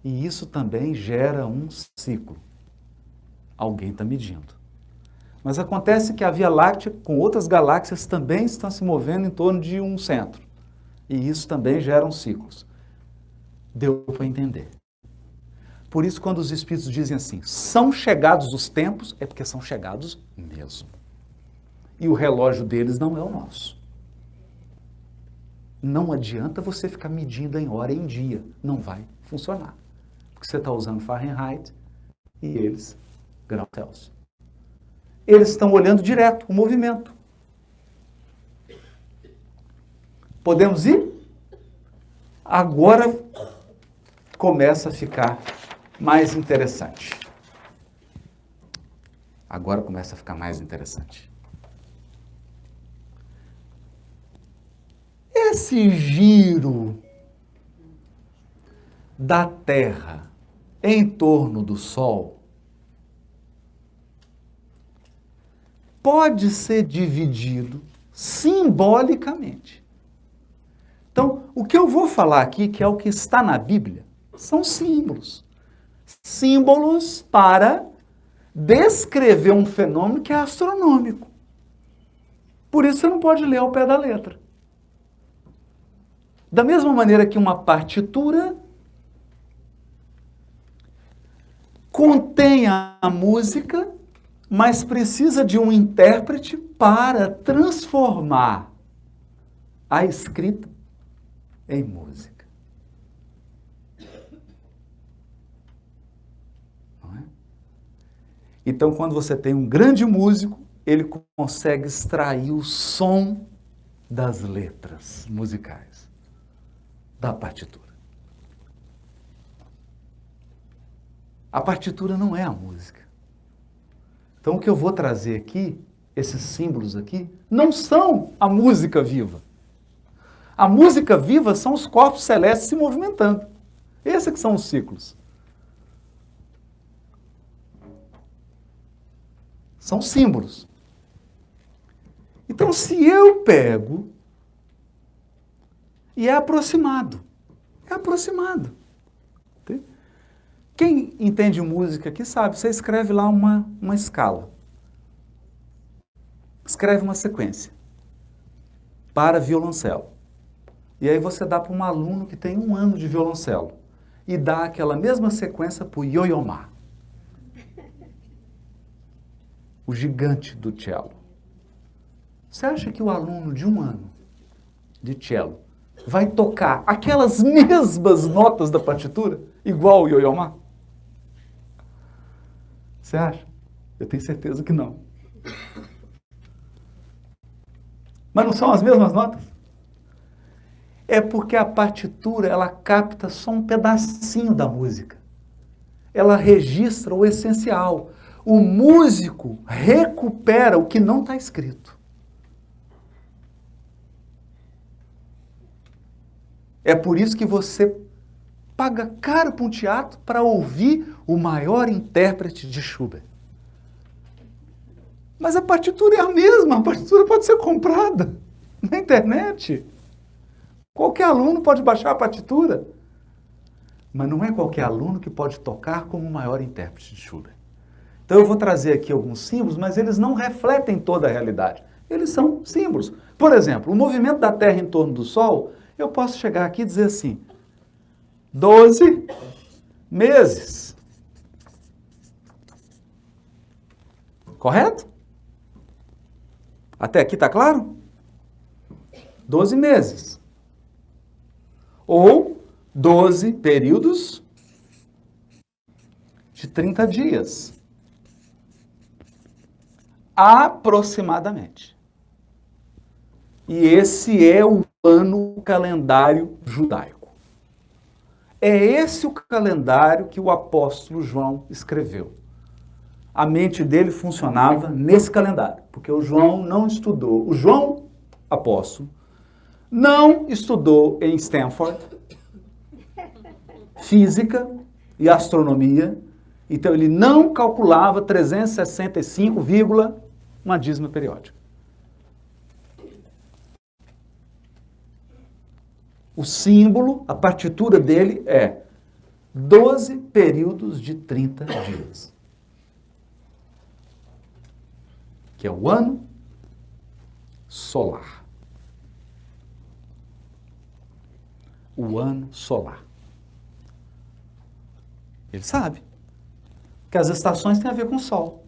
E isso também gera um ciclo. Alguém está medindo. Mas acontece que a Via Láctea, com outras galáxias, também estão se movendo em torno de um centro. E isso também gera ciclos. Deu para entender. Por isso, quando os espíritos dizem assim, são chegados os tempos, é porque são chegados mesmo. E o relógio deles não é o nosso. Não adianta você ficar medindo em hora e em dia. Não vai funcionar. Porque você está usando Fahrenheit e eles, graus Celsius. Eles estão olhando direto o movimento. Podemos ir? Agora começa a ficar mais interessante. Agora começa a ficar mais interessante. Esse giro da Terra em torno do Sol pode ser dividido simbolicamente. Então, o que eu vou falar aqui, que é o que está na Bíblia, são símbolos. Símbolos para descrever um fenômeno que é astronômico. Por isso você não pode ler ao pé da letra. Da mesma maneira que uma partitura contém a música, mas precisa de um intérprete para transformar a escrita em música. Não é? Então, quando você tem um grande músico, ele consegue extrair o som das letras musicais, da partitura. A partitura não é a música. Então, o que eu vou trazer aqui, esses símbolos aqui, não são a música viva. A música viva são os corpos celestes se movimentando. Esses que são os ciclos. São símbolos. Então, se eu pego e é aproximado. Quem entende música aqui sabe, você escreve lá uma escala. Escreve uma sequência para violoncelo. E aí você dá para um aluno que tem 1 ano de violoncelo e dá aquela mesma sequência para o Yo-Yo Ma, o gigante do cello. Você acha que o aluno de 1 ano de cello vai tocar aquelas mesmas notas da partitura igual o Yo-Yo Ma? Você acha? Eu tenho certeza que não. Mas não são as mesmas notas? É porque a partitura, ela capta só um pedacinho da música. Ela registra o essencial. O músico recupera o que não está escrito. É por isso que você paga caro para um teatro para ouvir o maior intérprete de Schubert. Mas a partitura é a mesma, a partitura pode ser comprada na internet. Qualquer aluno pode baixar a partitura. Mas não é qualquer aluno que pode tocar como o maior intérprete de Schubert. Então eu vou trazer aqui alguns símbolos, mas eles não refletem toda a realidade. Eles são símbolos. Por exemplo, o movimento da Terra em torno do Sol, eu posso chegar aqui e dizer assim, 12 meses. Correto? Até aqui está claro? 12 meses. Ou 12 períodos de 30 dias. Aproximadamente. E esse é o ano calendário judaico. É esse o calendário que o apóstolo João escreveu. A mente dele funcionava nesse calendário, porque o João não estudou. O João, apóstolo, não estudou em Stanford física e astronomia, então ele não calculava 365, uma dízima periódica. O símbolo, a partitura dele é 12 períodos de 30 dias. Que é o ano solar. O ano solar. Ele sabe que as estações têm a ver com o Sol.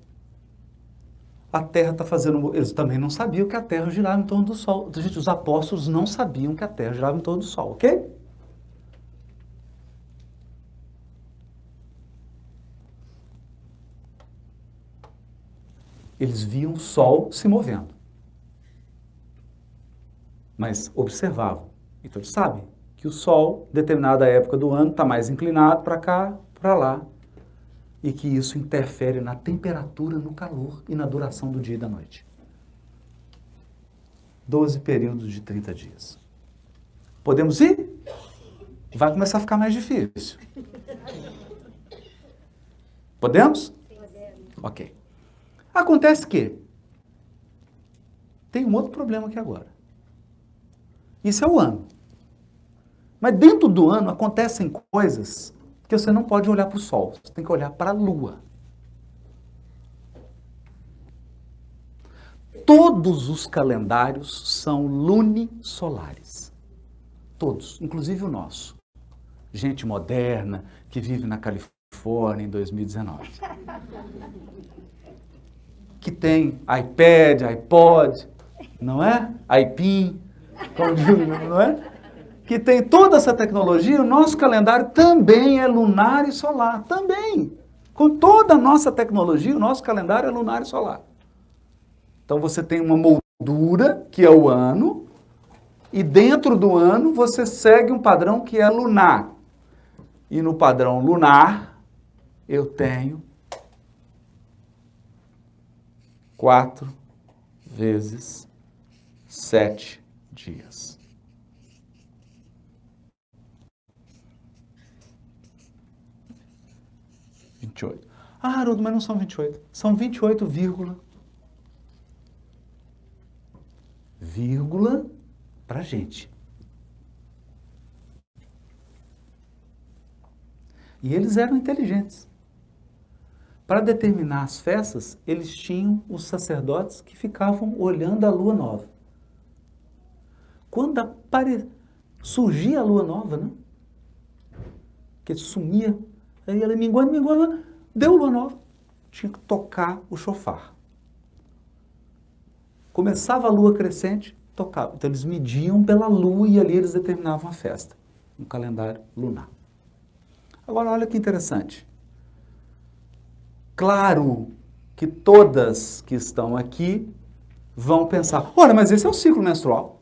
A Terra está fazendo... Eles também não sabiam que a Terra girava em torno do Sol. Gente, os apóstolos não sabiam que a Terra girava em torno do Sol, ok? Eles viam o Sol se movendo. Mas observavam. Então eles sabem que o Sol, em determinada época do ano, está mais inclinado para cá, para lá. E que isso interfere na temperatura, no calor e na duração do dia e da noite. 12 períodos de 30 dias. Podemos ir? Vai começar a ficar mais difícil. Podemos? Ok. Acontece que tem um outro problema aqui agora. Isso é o ano. Mas dentro do ano acontecem coisas que você não pode olhar para o Sol, você tem que olhar para a Lua. Todos os calendários são lunisolares. Todos, inclusive o nosso. Gente moderna, que vive na Califórnia, Califórnia em 2019. Que tem iPad, iPod, não é? iPin, não é? Que tem toda essa tecnologia, o nosso calendário também é lunar e solar, também. Com toda a nossa tecnologia, o nosso calendário é lunar e solar. Então você tem uma moldura, que é o ano, e dentro do ano você segue um padrão que é lunar. E no padrão lunar, eu tenho 4 vezes 7 dias. Ah, Haroldo, mas não são 28. São 28, vírgula pra gente. E eles eram inteligentes. Para determinar as festas, eles tinham os sacerdotes que ficavam olhando a lua nova. Quando surgia a lua nova, né? Que sumia, aí ela minguando, deu lua nova. Tinha que tocar o chofar. Começava a lua crescente, tocava. Então eles mediam pela lua e ali eles determinavam a festa. Um calendário lunar. Agora olha que interessante. Claro que todas que estão aqui vão pensar, olha, mas esse é o ciclo menstrual.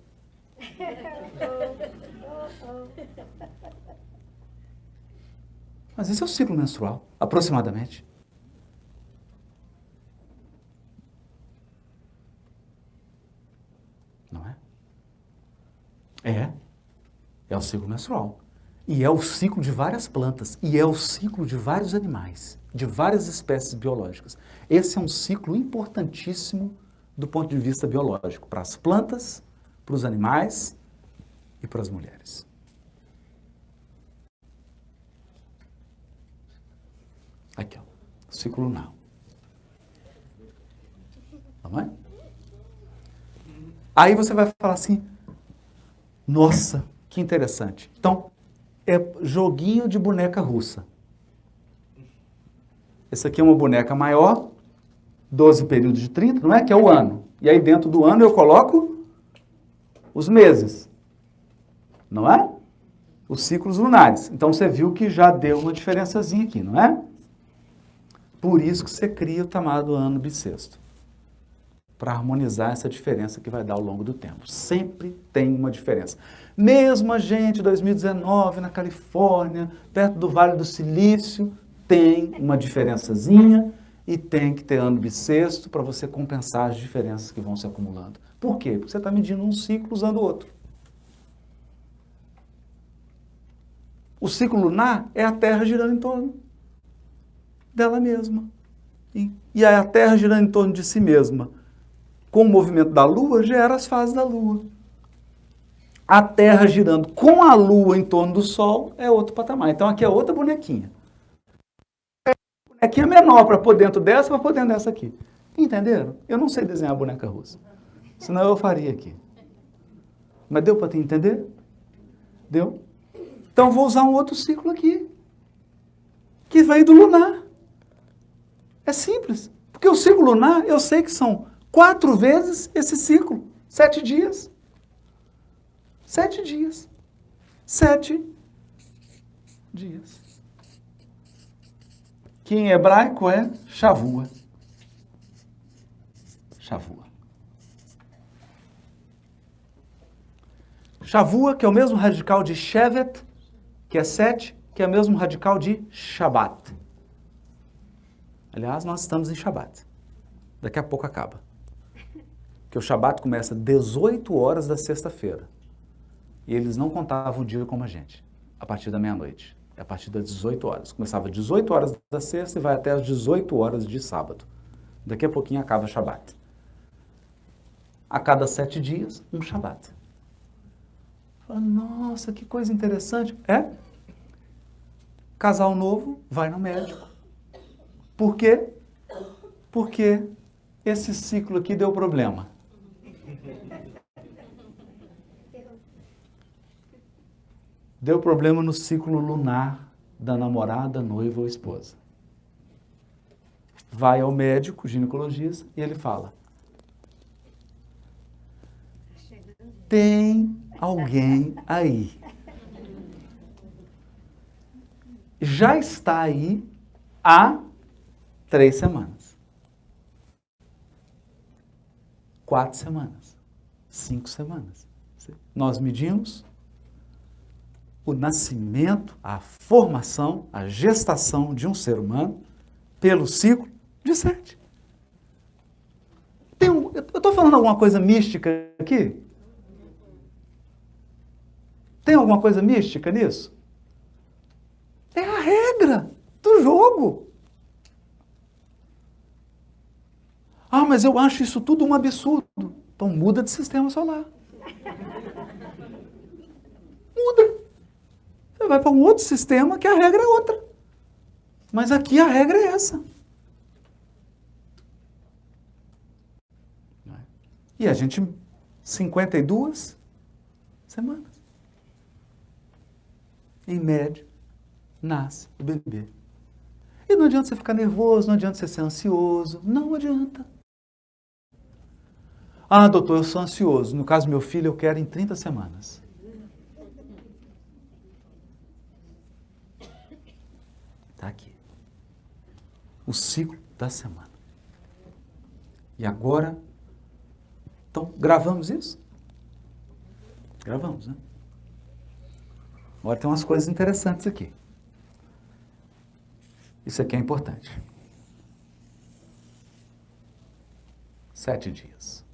Mas esse é o ciclo menstrual, aproximadamente. Não é? É o ciclo menstrual. E é o ciclo de várias plantas, e é o ciclo de vários animais, de várias espécies biológicas. Esse é um ciclo importantíssimo do ponto de vista biológico, para as plantas, para os animais e para as mulheres. Aqui, ó, ciclo lunar. Não é? Aí você vai falar assim, nossa, que interessante. Então, é joguinho de boneca russa. Esse aqui é uma boneca maior, 12 períodos de 30, não é? Que é o ano. E aí dentro do ano eu coloco os meses. Não é? Os ciclos lunares. Então você viu que já deu uma diferençazinha aqui, não é? Por isso que você cria o chamado ano bissexto. Para harmonizar essa diferença que vai dar ao longo do tempo. Sempre tem uma diferença. Mesmo a gente, 2019, na Califórnia, perto do Vale do Silício, tem uma diferençazinha e tem que ter ano bissexto para você compensar as diferenças que vão se acumulando. Por quê? Porque você está medindo um ciclo usando o outro. O ciclo lunar é a Terra girando em torno dela mesma. E a Terra girando em torno de si mesma, com o movimento da Lua, gera as fases da Lua. A Terra girando com a Lua em torno do Sol é outro patamar. Então aqui é outra bonequinha. Bonequinha menor para pôr dentro dessa, para pôr dentro dessa aqui. Entenderam? Eu não sei desenhar boneca russa. Senão eu faria aqui. Mas deu para te entender? Deu? Então vou usar um outro ciclo aqui. Que vem do lunar. É simples. Porque o ciclo lunar, eu sei que são 4 vezes esse ciclo. 7 dias. 7 dias. 7 dias. Que em hebraico é Shavua. Shavua. Shavua, que é o mesmo radical de Shevet, que é 7, que é o mesmo radical de Shabat. Aliás, nós estamos em Shabat. Daqui a pouco acaba. Porque o Shabat começa 18 horas da sexta-feira. E eles não contavam o dia como a gente, a partir da meia-noite. É a partir das 18 horas. Começava às 18 horas da sexta e vai até às 18 horas de sábado. Daqui a pouquinho acaba o Shabat. A cada 7 dias, um Shabat. Nossa, que coisa interessante. Casal novo vai no médico. Por quê? Porque esse ciclo aqui deu problema. Deu problema no ciclo lunar da namorada, noiva ou esposa. Vai ao médico, ginecologista, e ele fala: tem alguém aí. Já está aí há 3 semanas. 4 semanas. 5 semanas. Nós medimos o nascimento, a formação, a gestação de um ser humano pelo ciclo de 7. Eu estou falando alguma coisa mística aqui? Tem alguma coisa mística nisso? É a regra do jogo. Ah, mas eu acho isso tudo um absurdo. Então muda de sistema solar. Muda. Você vai para um outro sistema que a regra é outra. Mas aqui a regra é essa. E a gente, 52 semanas. Em média, nasce o bebê. E não adianta você ficar nervoso, não adianta você ser ansioso. Não adianta. Ah, doutor, eu sou ansioso. No caso do meu filho, eu quero em 30 semanas. Está aqui. O ciclo da semana. E agora, então, gravamos isso? Gravamos, né? Agora tem umas coisas interessantes aqui. Isso aqui é importante. 7 dias.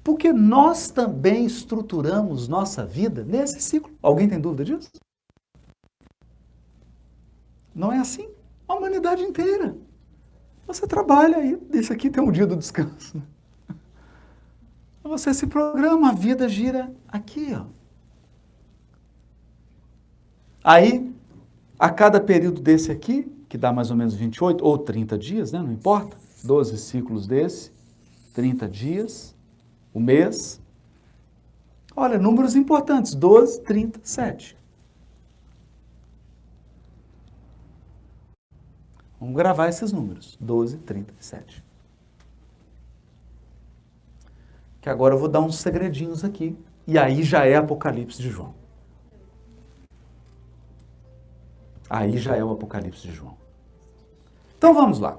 Porque nós também estruturamos nossa vida nesse ciclo. Alguém tem dúvida disso? Não é assim? A humanidade inteira. Você trabalha aí, isso aqui tem um dia do descanso. Você se programa, a vida gira aqui, ó. Aí, a cada período desse aqui, que dá mais ou menos 28 ou 30 dias, né? Não importa, 12 ciclos desse, 30 dias, o mês. Olha, números importantes, 12, 30, 7. Vamos gravar esses números, 12, 30 e 7. Que agora eu vou dar uns segredinhos aqui, e aí já é Apocalipse de João. Aí já é o Apocalipse de João. Então vamos lá.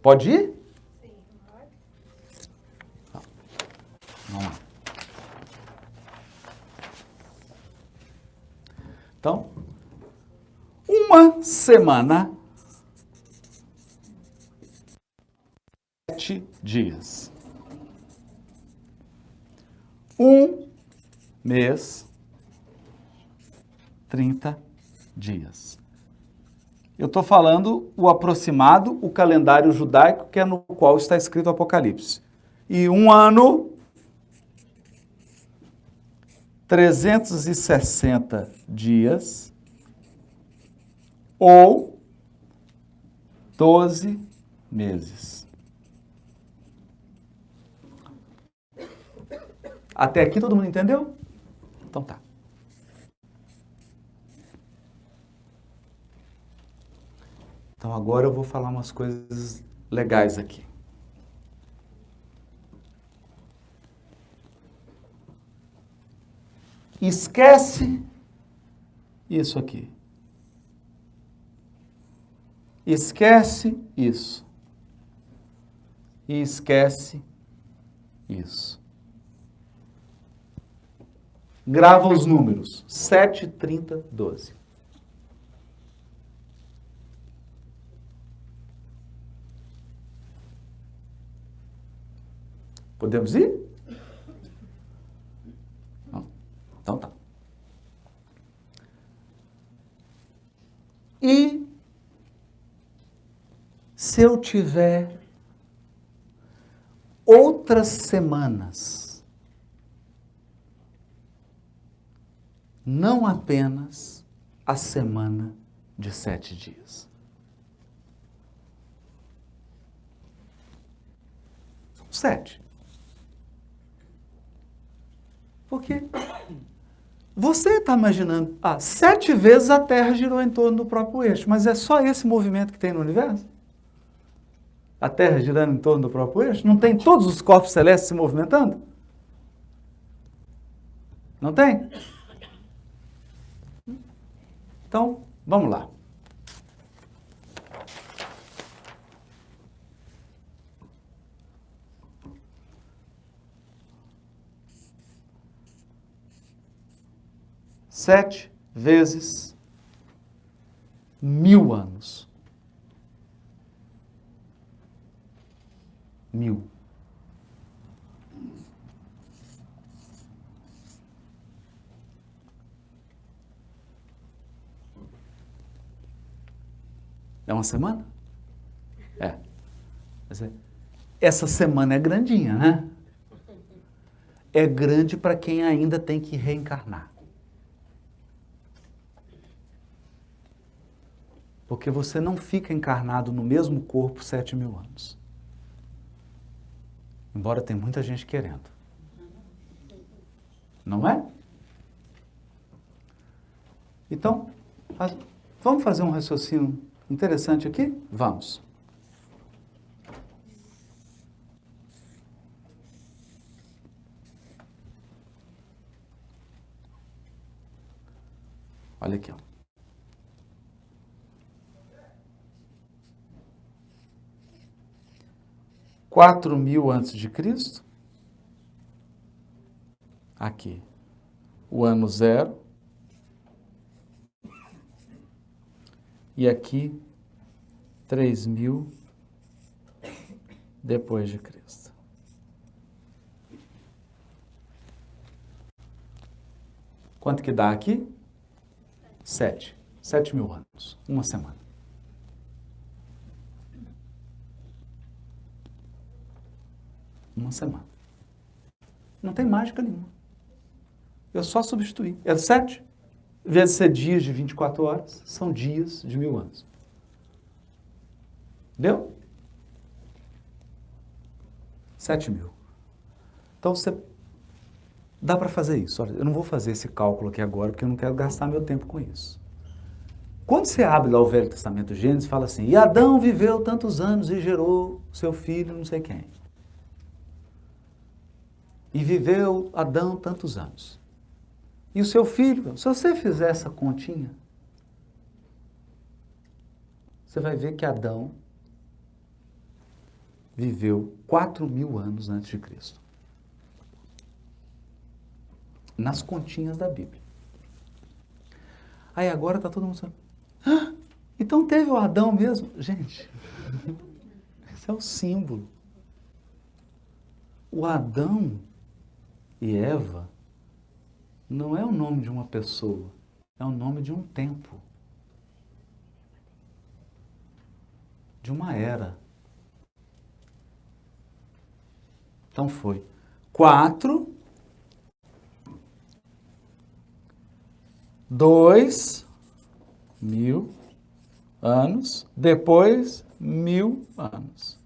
Pode ir? Sim, pode. Vamos lá. Então, uma semana, 7 dias. Um mês, 30 dias. Eu estou falando o aproximado, o calendário judaico, que é no qual está escrito o Apocalipse. E um ano, 360 dias, ou 12 meses. Até aqui todo mundo entendeu? Então tá. Então agora eu vou falar umas coisas legais aqui. Esquece isso aqui. Esquece isso. E esquece isso. Grava os números. 7, 30, 12. Podemos ir? Não. Então tá. E se eu tiver outras semanas, não apenas a semana de 7 dias. São 7. Por quê? Você está imaginando, 7 vezes a Terra girou em torno do próprio eixo, mas é só esse movimento que tem no universo? A Terra girando em torno do próprio eixo? Não tem todos os corpos celestes se movimentando? Não tem? Então, vamos lá. Sete vezes 1000 anos. 1000. É uma semana? É. Essa semana é grandinha, né? É grande para quem ainda tem que reencarnar. Porque você não fica encarnado no mesmo corpo 7.000 anos. Embora tenha muita gente querendo. Não é? Então, vamos fazer um raciocínio interessante aqui? Vamos. Olha aqui, ó. 4.000 antes de Cristo. Aqui, o ano 0. E aqui, 3.000 depois de Cristo. Quanto que dá aqui? 7. 7.000 anos. Uma semana. Uma semana. Não tem mágica nenhuma. Eu só substituí. É 7 vezes ser dias de 24 horas, são dias de 1000 anos. Deu? 7.000. Então, dá para fazer isso. Olha, eu não vou fazer esse cálculo aqui agora, porque eu não quero gastar meu tempo com isso. Quando você abre lá o Velho Testamento, Gênesis, fala assim, e Adão viveu tantos anos e gerou seu filho, não sei quem. E viveu Adão tantos anos. E o seu filho, se você fizer essa continha, você vai ver que Adão viveu 4.000 anos antes de Cristo. Nas continhas da Bíblia. Aí agora está todo mundo falando, então teve o Adão mesmo? Gente, esse é o símbolo. O Adão e Eva não é o nome de uma pessoa, é o nome de um tempo, de uma era. Então foi 2.000 anos, depois 1.000 anos.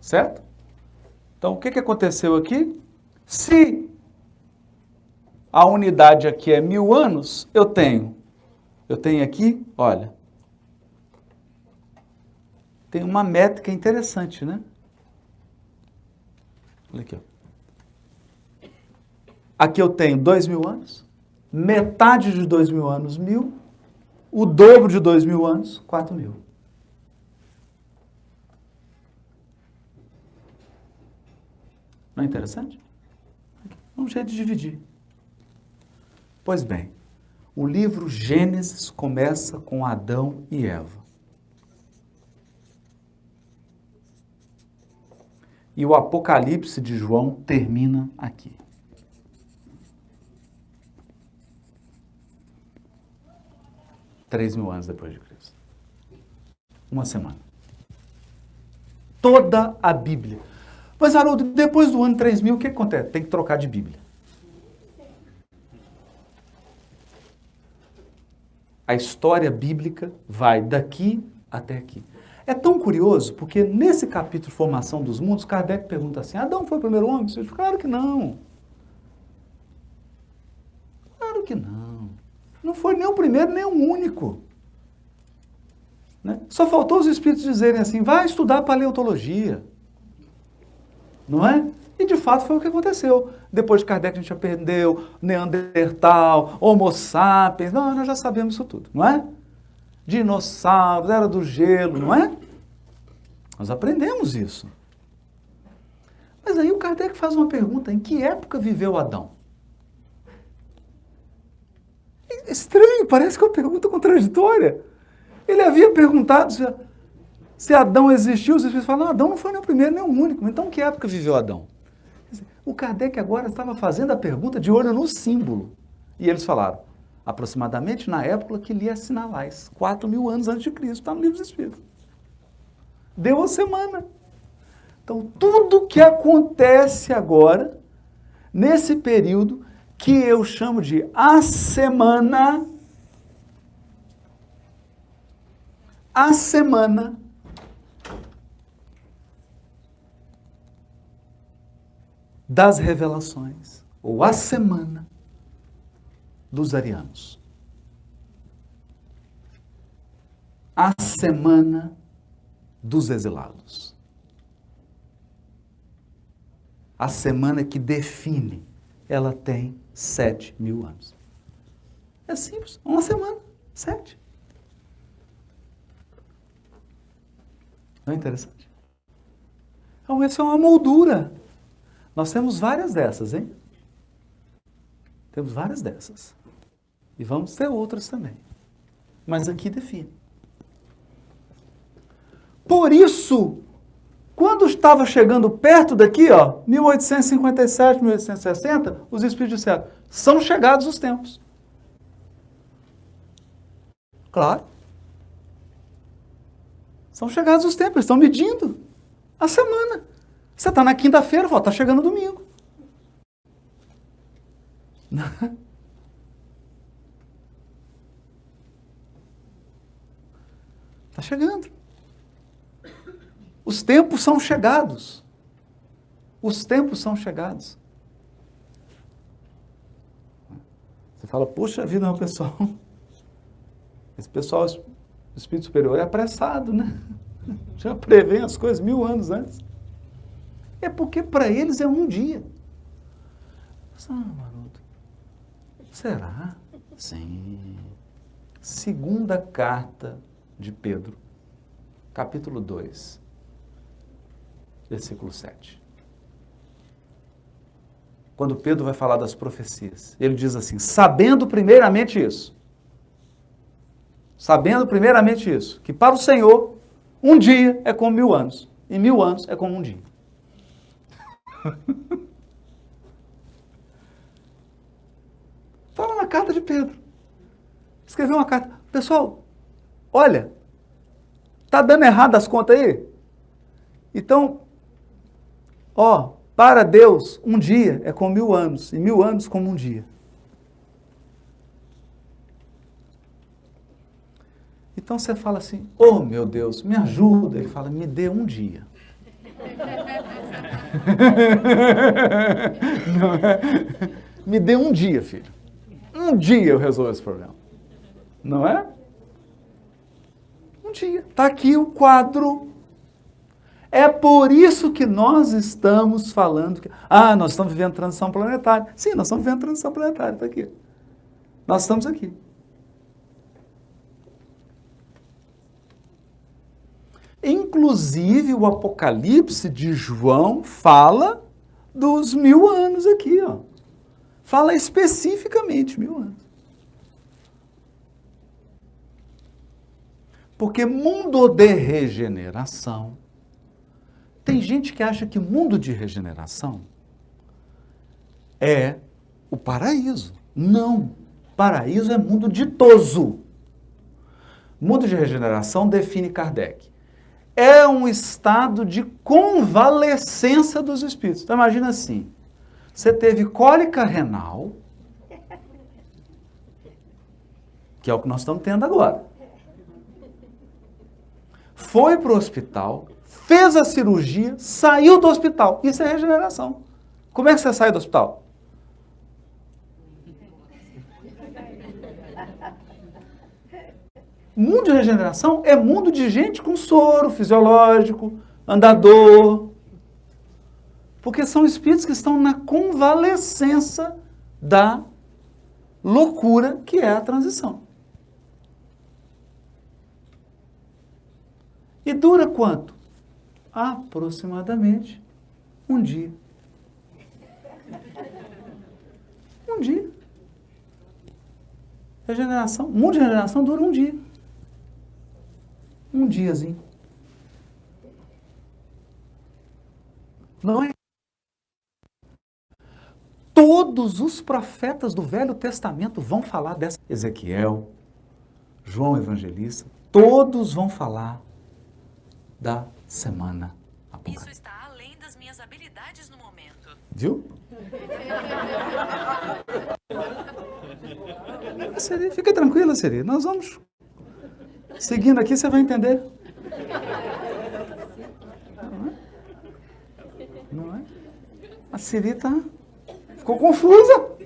Certo? Então, o que aconteceu aqui? Se a unidade aqui é 1.000 anos, eu tenho aqui, olha, tem uma métrica interessante, né? Olha aqui, ó. Aqui eu tenho 2.000 anos, metade de 2.000 anos, 1.000, o dobro de 2.000 anos, 4.000. Não é interessante? É um jeito de dividir. Pois bem, o livro Gênesis começa com Adão e Eva. E o Apocalipse de João termina aqui. $3.000 anos depois de Cristo. Uma semana. Toda a Bíblia. Mas, Haroldo, depois do ano 3.000, o que acontece? Tem que trocar de Bíblia. A história bíblica vai daqui até aqui. É tão curioso, porque nesse capítulo Formação dos Mundos, Kardec pergunta assim, Adão foi o primeiro homem? Claro que não. Claro que não. Não foi nem o primeiro, nem o único. Né? Só faltou os espíritos dizerem assim, vai estudar paleontologia. Não é? E de fato foi o que aconteceu. Depois de Kardec a gente aprendeu Neandertal, Homo sapiens, não, nós já sabemos isso tudo, não é? Dinossauros, era do gelo, não é? Nós aprendemos isso. Mas aí o Kardec faz uma pergunta, em que época viveu Adão? É estranho, parece que é uma pergunta contraditória. Ele havia perguntado se Adão existiu, os espíritos falam, não, Adão não foi nem o primeiro nem o único, então em que época viveu Adão? O Kardec agora estava fazendo a pergunta de olho no símbolo. E eles falaram, aproximadamente na época que lia Sinalais, 4.000 anos antes de Cristo, está no Livro dos Espíritos. Deu uma semana. Então, tudo que acontece agora, nesse período, que eu chamo de a semana das revelações, ou a semana dos arianos. A semana dos exilados. A semana que define, ela tem 7.000 anos. É simples, uma semana, 7. Não é interessante? Então, essa é uma moldura. Nós temos várias dessas, hein? Temos várias dessas. E vamos ter outras também. Mas aqui define. Por isso, quando estava chegando perto daqui, ó, 1857, 1860, os espíritos disseram, são chegados os tempos. Claro. São chegados os tempos, eles estão medindo a semana. Você está na quinta-feira, está chegando domingo. Está chegando. Os tempos são chegados. Os tempos são chegados. Você fala, puxa vida, não, pessoal. Esse pessoal, o espírito superior é apressado, né? Já prevê as coisas 1.000 anos antes. É porque para eles é um dia. Maroto, será? Sim. Segunda carta de Pedro, capítulo 2, versículo 7. Quando Pedro vai falar das profecias, ele diz assim, sabendo primeiramente isso, que para o Senhor, um dia é como 1.000 anos, e 1.000 anos é como um dia. Fala na carta de Pedro. Escreveu uma carta. Pessoal, olha, tá dando errado as contas aí? Então, para Deus, um dia é como 1.000 anos, e 1.000 anos como um dia. Então você fala assim, oh meu Deus, me ajuda. Ele fala, me dê um dia. Não é? Me dê um dia, filho. Um dia eu resolvo esse problema. Não é? Um dia. Está aqui o quadro. É por isso que nós estamos falando que, nós estamos vivendo transição planetária. Sim, nós estamos vivendo transição planetária, está aqui. Nós estamos aqui. Inclusive, o Apocalipse de João fala dos 1.000 anos aqui, ó. Fala especificamente 1.000 anos. Porque mundo de regeneração, tem gente que acha que mundo de regeneração é o paraíso. Não, paraíso é mundo ditoso. Mundo de regeneração define Kardec. É um estado de convalescença dos espíritos. Então imagina assim, você teve cólica renal, que é o que nós estamos tendo agora. foi para o hospital, fez a cirurgia, saiu do hospital. Isso é regeneração. Como é que você sai do hospital? Mundo de regeneração é mundo de gente com soro fisiológico, andador. Porque são espíritos que estão na convalescença da loucura que é a transição. E dura quanto? Aproximadamente um dia. Um dia. Regeneração, mundo de regeneração dura um dia. Um diazinho. Não é? Todos os profetas do Velho Testamento vão falar dessa. Ezequiel, João Evangelista, todos vão falar da semana apocalíptica. Isso está além das minhas habilidades no momento. Viu? Siri, fica tranquila, Siri. Nós vamos seguindo aqui, você vai entender. Não é? A Siri ficou confusa.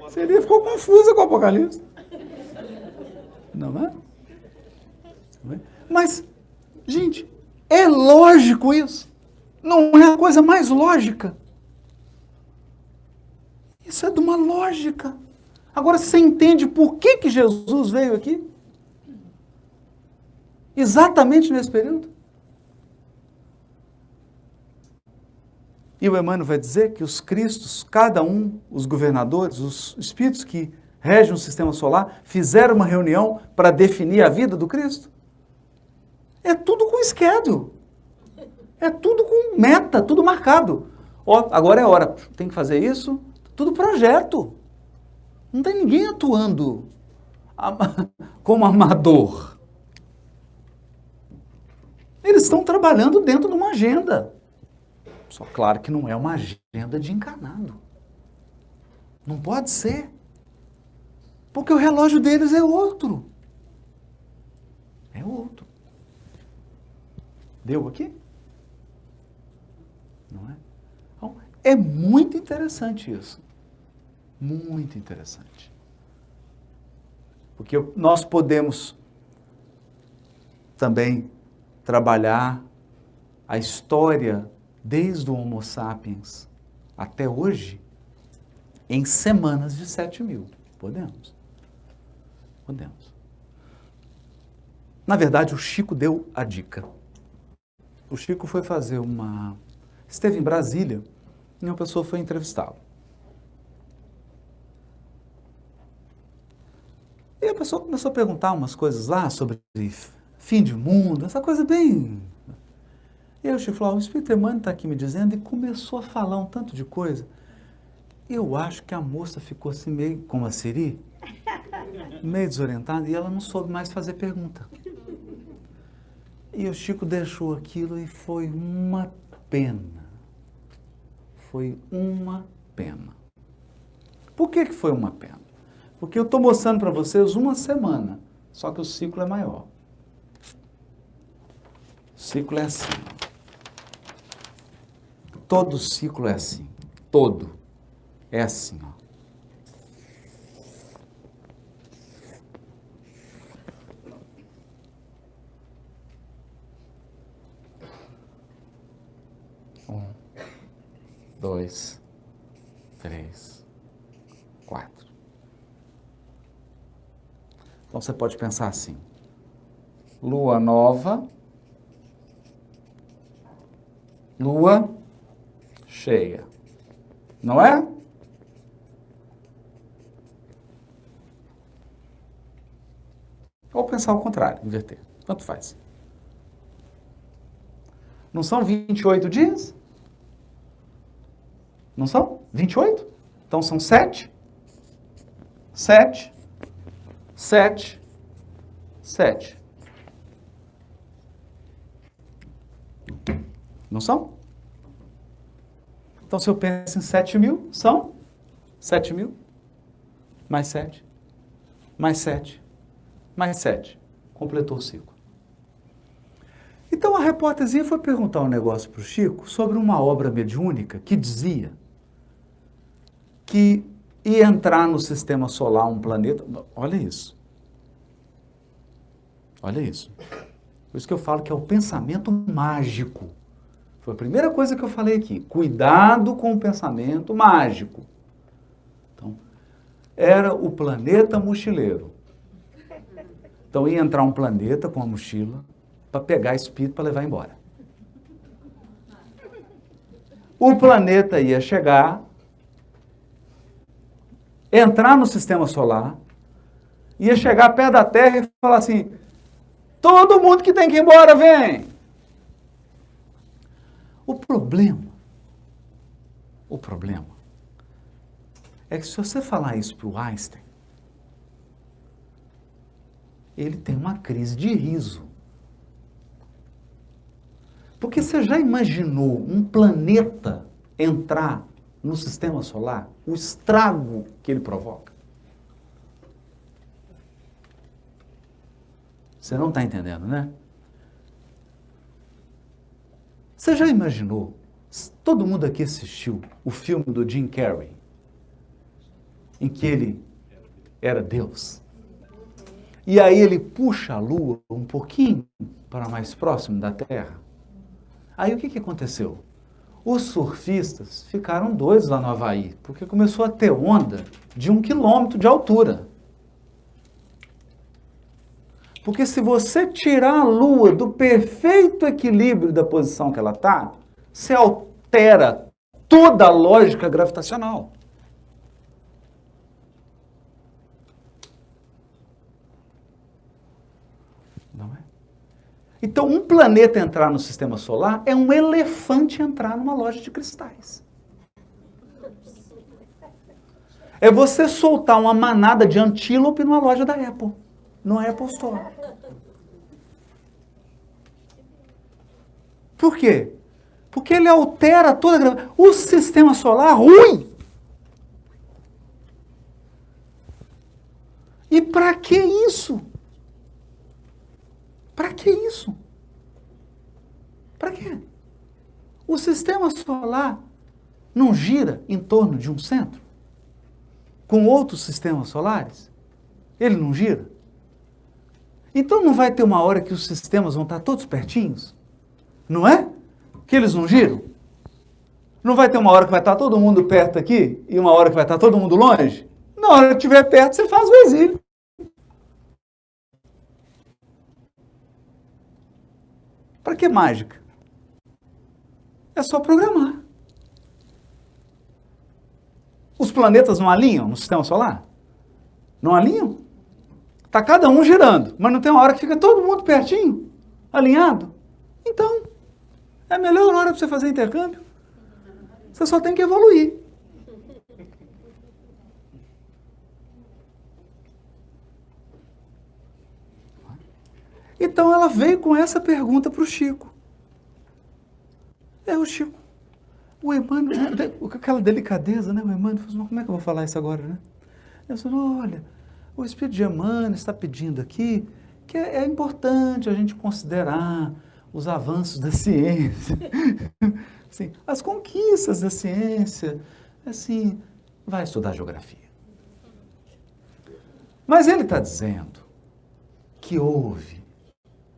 A Siri ficou confusa com o Apocalipse. Não é? Não é? Mas, gente, é lógico isso. Não é a coisa mais lógica. Isso é de uma lógica. Agora, você entende por que Jesus veio aqui? Exatamente nesse período? E o Emmanuel vai dizer que os cristos, cada um, os governadores, os espíritos que regem o sistema solar, fizeram uma reunião para definir a vida do Cristo. É tudo com schedule. É tudo com meta, tudo marcado. Ó, agora é hora, tem que fazer isso, tudo projeto. Não tem ninguém atuando como amador. Eles estão trabalhando dentro de uma agenda. Só claro que não é uma agenda de encarnado. Não pode ser. Porque o relógio deles é outro. É outro. Deu aqui? Não é? Então, é muito interessante isso. Muito interessante. Porque nós podemos também trabalhar a história desde o Homo sapiens até hoje em semanas de 7.000. Podemos. Podemos. Na verdade, o Chico deu a dica. O Chico foi fazer uma... Esteve em Brasília e uma pessoa foi entrevistá-lo. E a pessoa começou a perguntar umas coisas lá sobre fim de mundo, essa coisa bem... E aí o Chico falou, o Espírito Emmanuel está aqui me dizendo, e começou a falar um tanto de coisa. Eu acho que a moça ficou assim meio, como a Siri, meio desorientada, e ela não soube mais fazer pergunta. E o Chico deixou aquilo e foi uma pena. Foi uma pena. Por que foi uma pena? Porque eu estou mostrando para vocês uma semana, só que o ciclo é maior. O ciclo é assim. Todo ciclo é assim. Todo. É assim, ó. Um, 2, 3, 4. Então você pode pensar assim. Lua nova. Lua cheia. Não é? Ou pensar ao contrário, inverter. Tanto faz. Não são 28 dias? Não são? 28? Então são 7. 7. 7. 7. Não são? Então, se eu penso em 7.000, são 7.000, mais 7, mais 7, mais 7. Completou o ciclo. Então a repórterzinha foi perguntar um negócio para o Chico sobre uma obra mediúnica que dizia que ia entrar no sistema solar um planeta. Olha isso. Olha isso. Por isso que eu falo que é o pensamento mágico. Foi a primeira coisa que eu falei aqui. Cuidado com o pensamento mágico. Então, era o planeta mochileiro. Então ia entrar um planeta com a mochila para pegar espírito para levar embora. O planeta ia chegar, entrar no sistema solar, ia chegar perto da Terra e falar assim: todo mundo que tem que ir embora, vem! O problema é que se você falar isso para o Einstein, ele tem uma crise de riso. Porque você já imaginou um planeta entrar no sistema solar? O estrago que ele provoca? Você não está entendendo, né? Você já imaginou? Todo mundo aqui assistiu o filme do Jim Carrey, em que ele era Deus. E aí ele puxa a Lua um pouquinho para mais próximo da Terra. Aí o que aconteceu? Os surfistas ficaram doidos lá no Havaí, porque começou a ter onda de 1 quilômetro de altura. Porque se você tirar a Lua do perfeito equilíbrio da posição que ela está, você altera toda a lógica gravitacional. Não é? Então, um planeta entrar no sistema solar é um elefante entrar numa loja de cristais. É você soltar uma manada de antílope numa loja da Apple. No Apple Store. Por quê? Porque ele altera toda a gravidade. O sistema solar ruim. E para que isso? Para que isso? Para quê? O sistema solar não gira em torno de um centro? Com outros sistemas solares? Ele não gira? Então não vai ter uma hora que os sistemas vão estar todos pertinhos? Não é? Que eles não giram? Não vai ter uma hora que vai estar todo mundo perto aqui e uma hora que vai estar todo mundo longe? Na hora que estiver perto, você faz o exílio. Para que mágica? É só programar. Os planetas não alinham no sistema solar? Não alinham? Está cada um girando, mas não tem uma hora que fica todo mundo pertinho, alinhado? Então, é a melhor hora para você fazer intercâmbio. Você só tem que evoluir. Então ela veio com essa pergunta para o Chico. O Chico, o Emmanuel, com aquela delicadeza, né? O Emmanuel falou assim: como é que eu vou falar isso agora, né? Eu falei: olha, o Espírito de Emmanuel está pedindo aqui que é importante a gente considerar os avanços da ciência, assim, as conquistas da ciência, assim, vai estudar geografia. Mas ele está dizendo que houve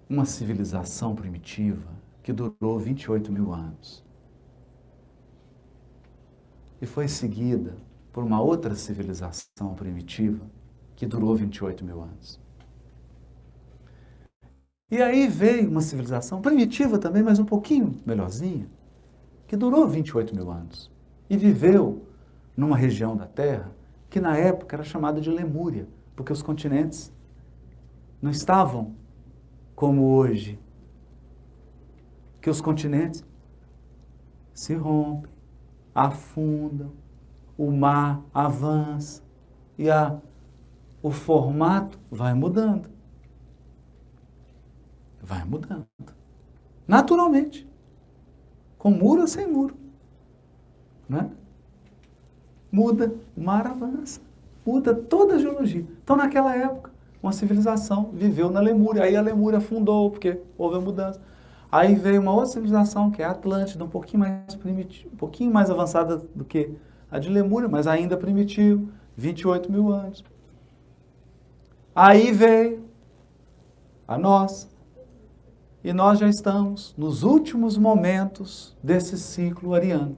uma civilização primitiva que durou 28 mil anos e foi seguida por uma outra civilização primitiva que durou 28 mil anos. E aí veio uma civilização primitiva também, mas um pouquinho melhorzinha, que durou 28 mil anos e viveu numa região da Terra que na época era chamada de Lemúria, porque os continentes não estavam como hoje, que os continentes se rompem, afundam, o mar avança e o formato vai mudando. Vai mudando. Naturalmente. Com muro ou sem muro. Né? Muda, o mar avança. Muda toda a geologia. Então, naquela época, uma civilização viveu na Lemúria. Aí a Lemúria afundou, porque houve a mudança. Aí veio uma outra civilização, que é a Atlântida, um pouquinho mais primitiva, um pouquinho mais avançada do que a de Lemúria, mas ainda primitivo, 28 mil anos. Aí veio a nossa. E nós já estamos nos últimos momentos desse ciclo ariano.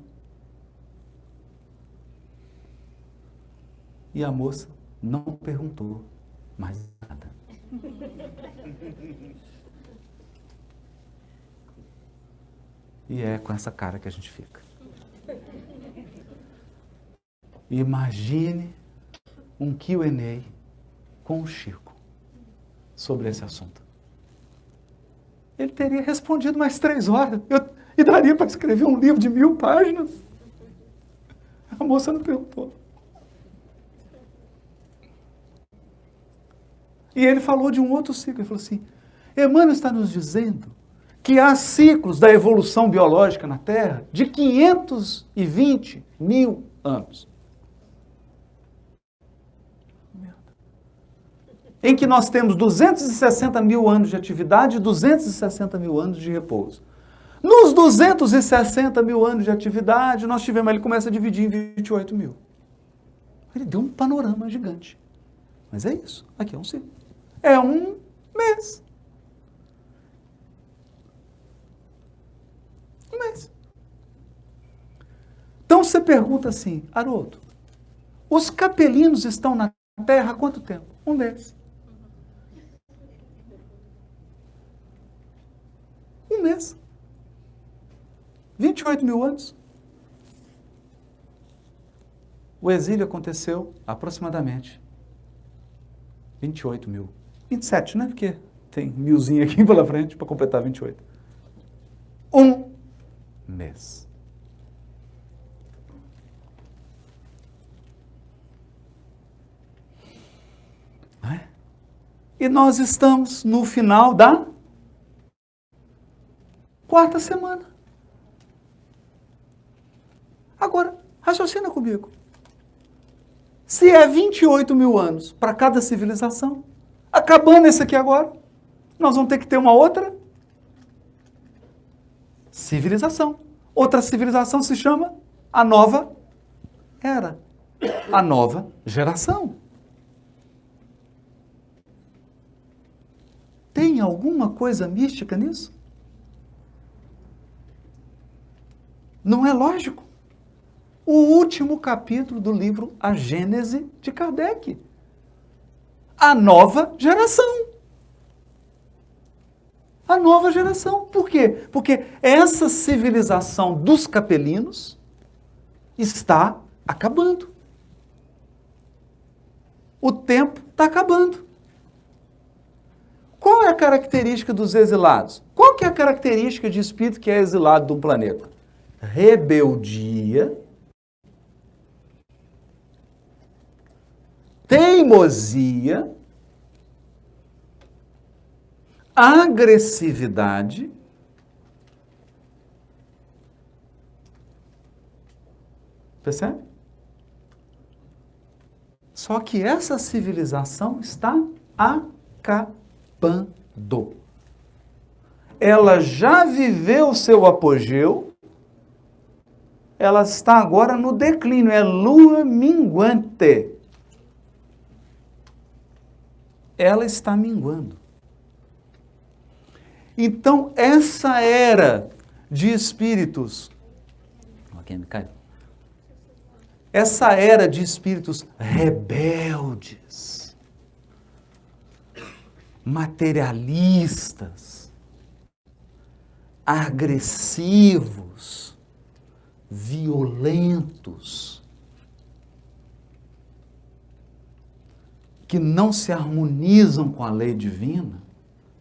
E a moça não perguntou mais nada. E é com essa cara que a gente fica. Imagine um Q&A com o Chico sobre esse assunto. Ele teria respondido mais 3 horas. E daria para escrever um livro de 1000 páginas. A moça não perguntou. E ele falou de um outro ciclo. Ele falou assim, Emmanuel está nos dizendo que há ciclos da evolução biológica na Terra de 520 mil anos. Em que nós temos 260 mil anos de atividade e 260 mil anos de repouso. Nos 260 mil anos de atividade, nós tivemos, ele começa a dividir em 28 mil. Ele deu um panorama gigante. Mas é isso, aqui é um ciclo. É um mês. Um mês. Então você pergunta assim, Haroldo, os capelinos estão na Terra há quanto tempo? Um mês. Um mês. 28 mil anos. O exílio aconteceu aproximadamente 28 mil. 27, né? Porque tem milzinho aqui pela frente para completar 28. Um mês. Não é? E nós estamos no final da 4ª semana. Agora, raciocina comigo. Se é 28 mil anos para cada civilização, acabando esse aqui agora, nós vamos ter que ter uma outra civilização. Outra civilização se chama a nova era, a nova geração. Tem alguma coisa mística nisso? Não é lógico? O último capítulo do livro A Gênese de Kardec. A nova geração. A nova geração. Por quê? Porque essa civilização dos capelinos está acabando. O tempo está acabando. Qual é a característica dos exilados? Qual que é a característica de espírito que é exilado de um planeta? Rebeldia, teimosia, agressividade, percebe? Só que essa civilização está acabando. Ela já viveu o seu apogeu, ela está agora no declínio, é lua minguante. Ela está minguando. Então, essa era de espíritos, essa era de espíritos rebeldes, materialistas, agressivos, violentos, que não se harmonizam com a lei divina,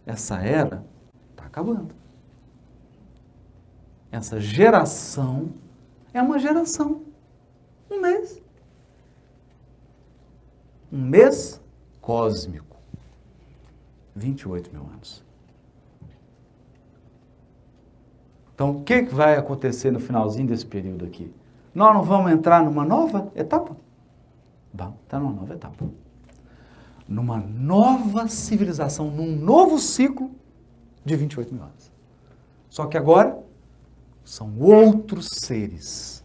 essa era está acabando. Essa geração é uma geração. Um mês. Um mês cósmico. 28 mil anos. Então, o que vai acontecer no finalzinho desse período aqui? Nós não vamos entrar numa nova etapa? Vamos entrar numa nova etapa. Numa nova civilização, num novo ciclo de 28 mil anos. Só que agora são outros seres.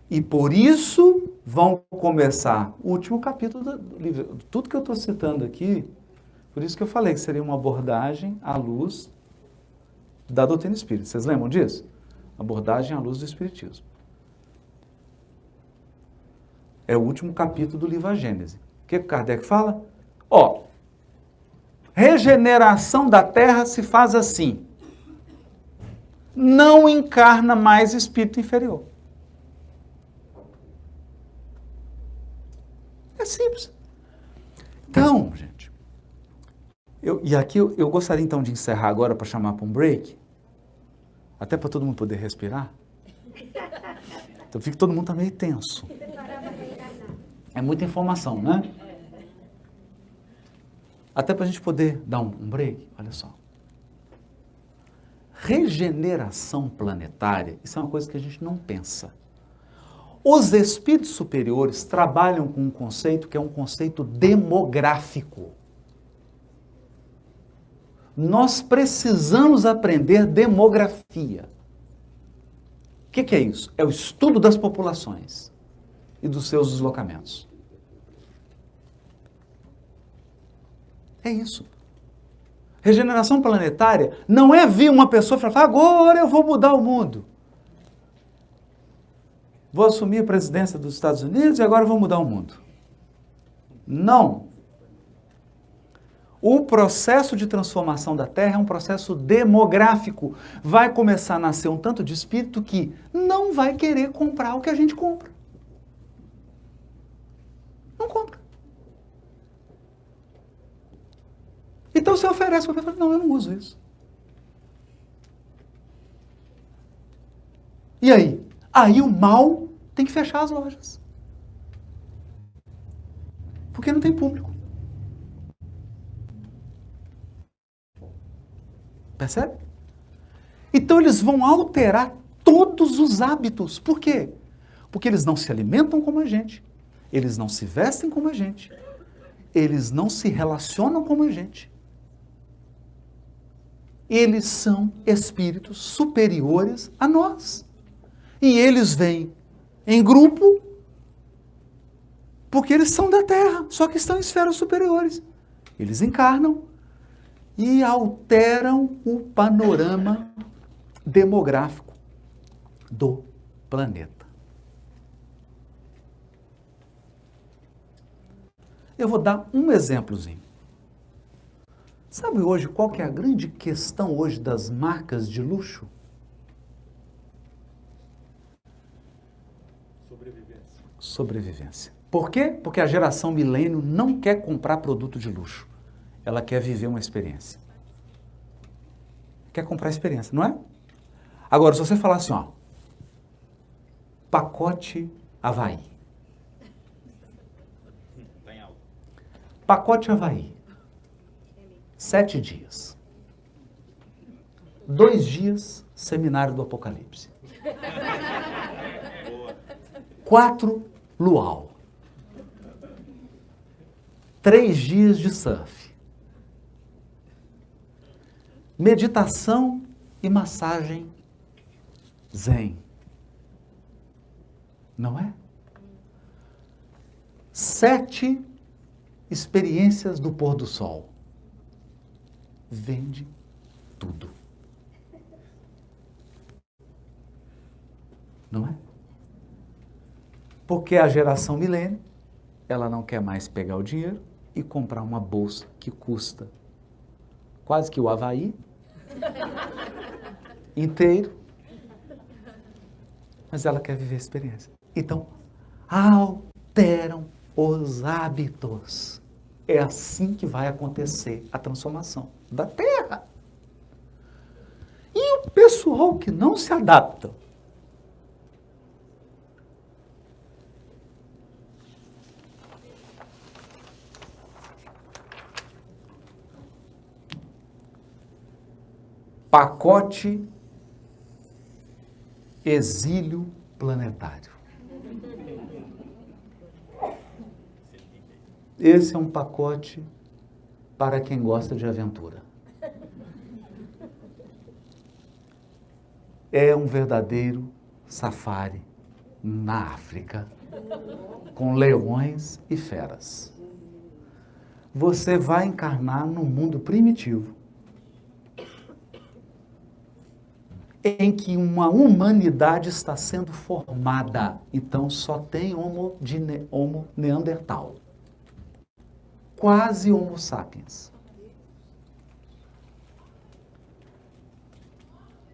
E por isso vão começar o último capítulo do livro. Tudo que eu estou citando aqui, por isso que eu falei que seria uma abordagem à luz da doutrina espírita. Vocês lembram disso? Abordagem à luz do espiritismo. É o último capítulo do livro A Gênese. O que Kardec fala? Ó, regeneração da Terra se faz assim. Não encarna mais espírito inferior. É simples. Então, gente, eu gostaria então de encerrar agora para chamar para um break, até para todo mundo poder respirar. Então fica todo mundo tá meio tenso. É muita informação, né? Até para a gente poder dar um break, olha só. Regeneração planetária, isso é uma coisa que a gente não pensa. Os espíritos superiores trabalham com um conceito que é um conceito demográfico. Nós precisamos aprender demografia. O que é isso? É o estudo das populações e dos seus deslocamentos. É isso. Regeneração planetária não é vir uma pessoa e falar, agora eu vou mudar o mundo. Vou assumir a presidência dos Estados Unidos e agora vou mudar o mundo. Não. O processo de transformação da Terra é um processo demográfico. Vai começar a nascer um tanto de espírito que não vai querer comprar o que a gente compra. Não compra. Então você oferece, você fala, não, eu não uso isso. E aí? Aí o mal tem que fechar as lojas. Porque não tem público. Percebe? Então eles vão alterar todos os hábitos. Por quê? Porque eles não se alimentam como a gente. Eles não se vestem como a gente. Eles não se relacionam como a gente. Eles são espíritos superiores a nós. E eles vêm em grupo porque eles são da Terra, só que estão em esferas superiores. Eles encarnam e alteram o panorama demográfico do planeta. Eu vou dar um exemplozinho. Sabe hoje qual que é a grande questão hoje das marcas de luxo? Sobrevivência. Por quê? Porque a geração milênio não quer comprar produto de luxo. Ela quer viver uma experiência. Quer comprar experiência, não é? Agora, se você falar assim, ó, pacote Havaí. Pacote Havaí. 7 dias. 2 dias, seminário do Apocalipse. 4, luau. 3 dias de surf. Meditação e massagem zen. Não é? 7 experiências do pôr do sol. Vende tudo. Não é? Porque a geração milênio, ela não quer mais pegar o dinheiro e comprar uma bolsa que custa quase que o Havaí inteiro, mas ela quer viver a experiência. Então, alteram os hábitos. É assim que vai acontecer a transformação da Terra. E o pessoal que não se adapta, pacote exílio planetário. Esse é um pacote para quem gosta de aventura. é um verdadeiro safari na África, com leões e feras. Você vai encarnar num mundo primitivo, em que uma humanidade está sendo formada. Então só tem Homo Neandertal. Quase Homo sapiens.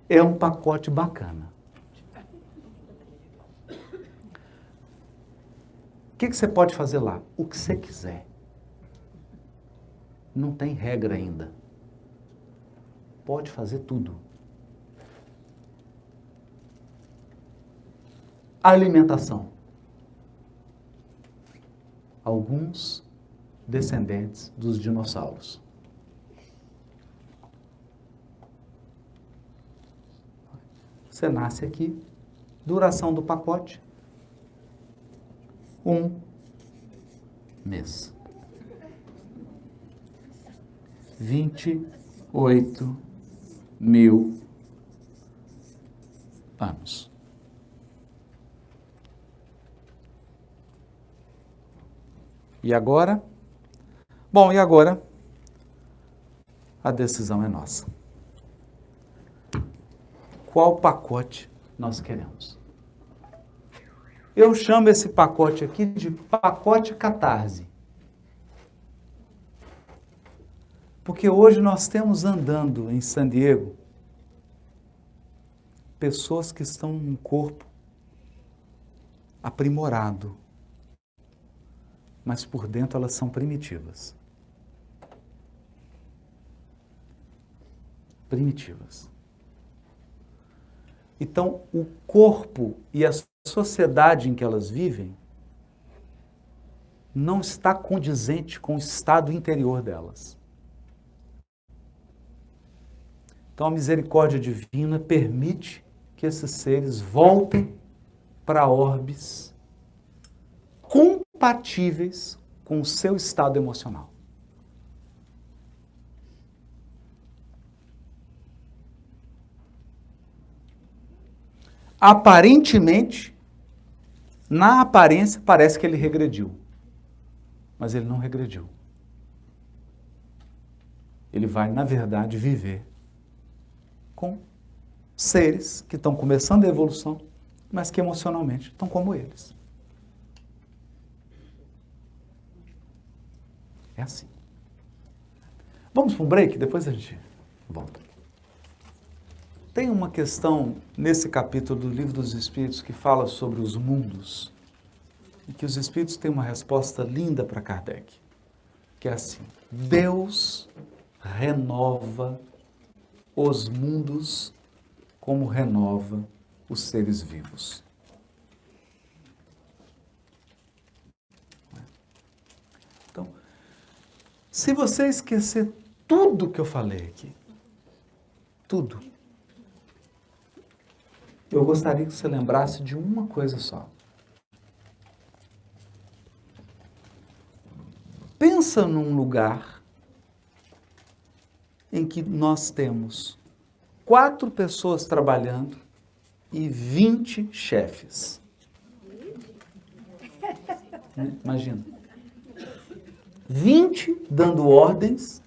É um pacote bacana. O que você pode fazer lá? O que você quiser. Não tem regra ainda. Pode fazer tudo. Alimentação. Alguns descendentes dos dinossauros. Você nasce aqui, duração do pacote, 1 mês. 28.000 anos. E agora? Bom, e agora? A decisão é nossa. Qual pacote nós queremos? Eu chamo esse pacote aqui de pacote catarse. Porque hoje nós temos andando em San Diego pessoas que estão num corpo aprimorado, mas por dentro elas são primitivas. Primitivas. Então, o corpo e a sociedade em que elas vivem não está condizente com o estado interior delas. Então, a misericórdia divina permite que esses seres voltem para orbes compatíveis com o seu estado emocional. Aparentemente, na aparência, parece que ele regrediu. Mas ele não regrediu. Ele vai, na verdade, viver com seres que estão começando a evolução, mas que emocionalmente estão como eles. É assim. Vamos para um break, depois a gente volta. Tem uma questão nesse capítulo do Livro dos Espíritos que fala sobre os mundos, e que os Espíritos têm uma resposta linda para Kardec, que é assim: Deus renova os mundos como renova os seres vivos. Então, se você esquecer tudo que eu falei aqui, tudo, eu gostaria que você lembrasse de uma coisa só. Pensa num lugar em que nós temos 4 pessoas trabalhando e 20 chefes. Imagina. 20 dando ordens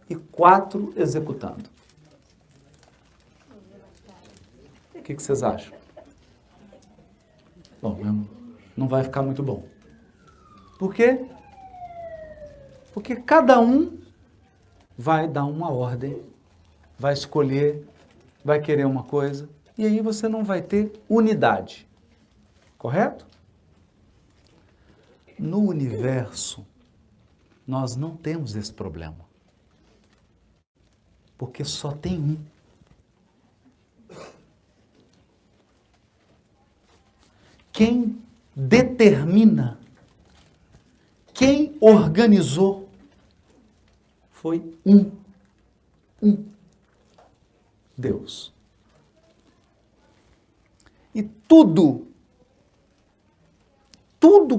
e 4 executando. O que vocês acham? Bom, não vai ficar muito bom. Por quê? Porque cada um vai dar uma ordem, vai escolher, vai querer uma coisa, e aí você não vai ter unidade. Correto? No universo, nós não temos esse problema. Porque só tem um. Quem determina, quem organizou, foi um. Deus. E tudo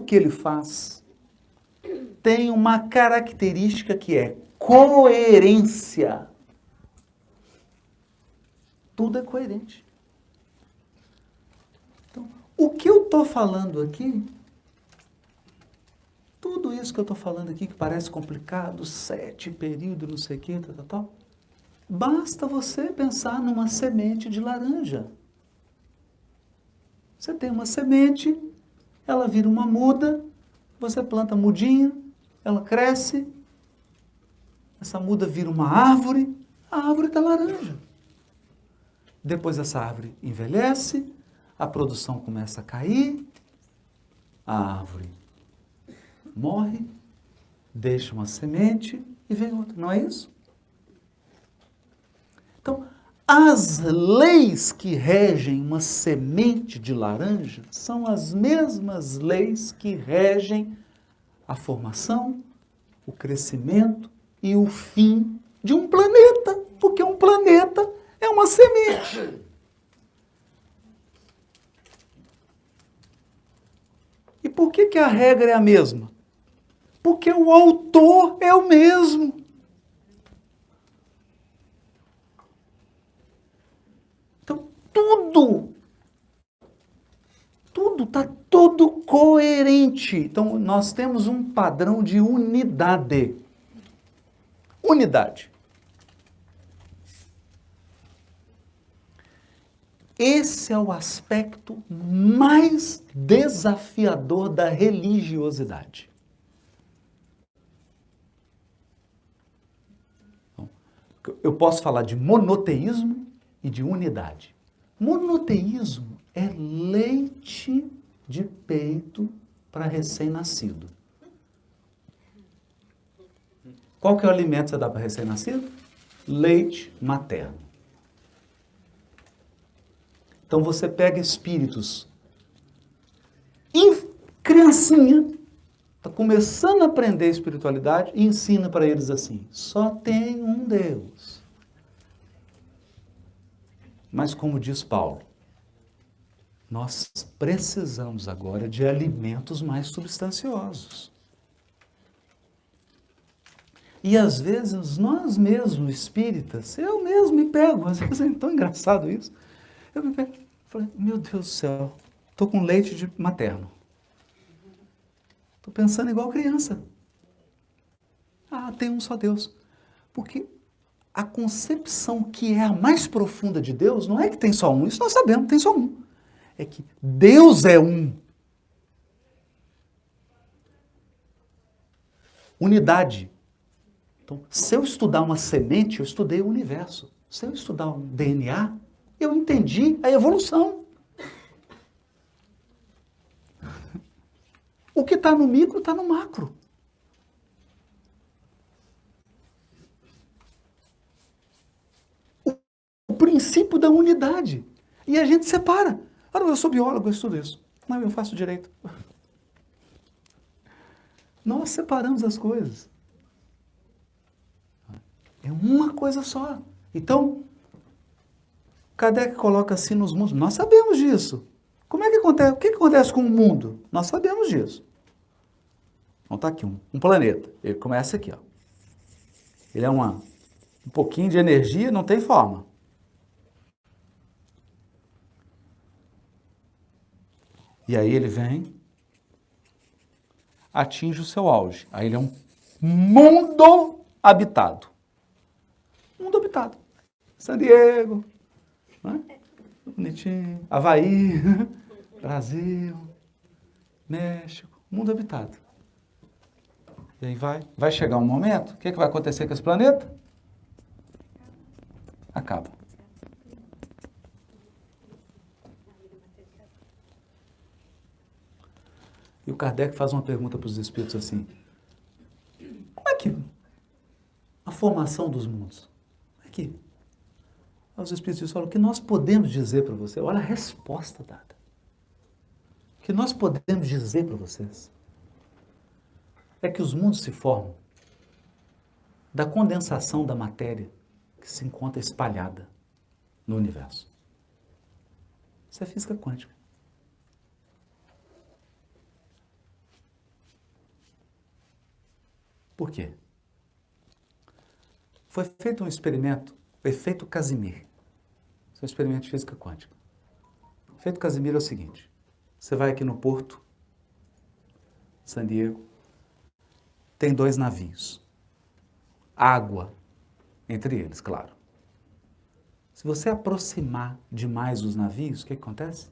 que ele faz tem uma característica que é coerência. Tudo é coerente. O que eu estou falando aqui, tudo isso que eu estou falando aqui, que parece complicado, 7 períodos, não sei o que, tal, basta você pensar numa semente de laranja. Você tem uma semente, ela vira uma muda, você planta a mudinha, ela cresce, essa muda vira uma árvore, a árvore está laranja. Depois essa árvore envelhece, a produção começa a cair, a árvore morre, deixa uma semente e vem outra. Não é isso? Então, as leis que regem uma semente de laranja são as mesmas leis que regem a formação, o crescimento e o fim de um planeta, porque um planeta é uma semente. E por que a regra é a mesma? Porque o autor é o mesmo. Então, está tudo coerente. Então, nós temos um padrão de unidade. Unidade. Esse é o aspecto mais desafiador da religiosidade. Eu posso falar de monoteísmo e de unidade. Monoteísmo é leite de peito para recém-nascido. Qual que é o alimento que você dá para recém-nascido? Leite materno. Então você pega espíritos, criancinha, está começando a aprender espiritualidade e ensina para eles assim, só tem um Deus. Mas como diz Paulo, nós precisamos agora de alimentos mais substanciosos. E às vezes nós mesmos espíritas, eu mesmo me pego, às vezes é tão engraçado isso, eu me pego, falei, meu Deus do céu, estou com leite de materno. Estou pensando igual criança. Ah, tem um só Deus. Porque a concepção que é a mais profunda de Deus não é que tem só um, isso nós sabemos, tem só um. É que Deus é um. Unidade. Então, se eu estudar uma semente, eu estudei o universo. Se eu estudar um DNA, eu entendi a evolução. O que está no micro está no macro. O princípio da unidade. E a gente separa. Ah, não, eu sou biólogo, eu estudo isso. Não, eu faço direito. Nós separamos as coisas. É uma coisa só. Então, Kardec coloca assim nos mundos. Nós sabemos disso. Como é que acontece? O que acontece com o mundo? Nós sabemos disso. Então está aqui um planeta. Ele começa aqui, ó. Ele é um pouquinho de energia, não tem forma. E aí ele vem, atinge o seu auge. Aí ele é um mundo habitado. Mundo habitado. San Diego, né? Bonitinho. Havaí, Brasil, México, mundo habitado. E aí vai chegar um momento, o que vai acontecer com esse planeta? Acaba. E o Kardec faz uma pergunta para os espíritos assim, como é que a formação dos mundos? Como é que... Os espíritos falam, o que nós podemos dizer para você? Olha a resposta dada. O que nós podemos dizer para vocês é que os mundos se formam da condensação da matéria que se encontra espalhada no universo. Isso é física quântica. Por quê? Foi feito um experimento, o efeito Casimir. Isso é um experimento de física quântica. O efeito Casimir é o seguinte. Você vai aqui no porto, San Diego, tem 2 navios. Água entre eles, claro. Se você aproximar demais os navios, o que acontece?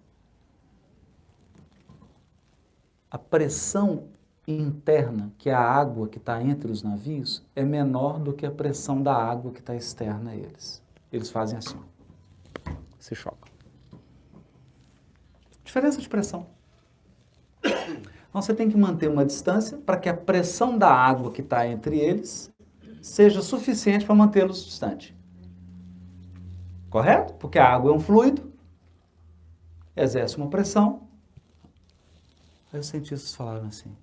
A pressão interna, que é a água que está entre os navios, é menor do que a pressão da água que está externa a eles. Eles fazem assim, se chocam. Diferença de pressão. Então você tem que manter uma distância para que a pressão da água que está entre eles seja suficiente para mantê-los distantes. Correto? Porque a água é um fluido, exerce uma pressão. Aí os cientistas falaram assim,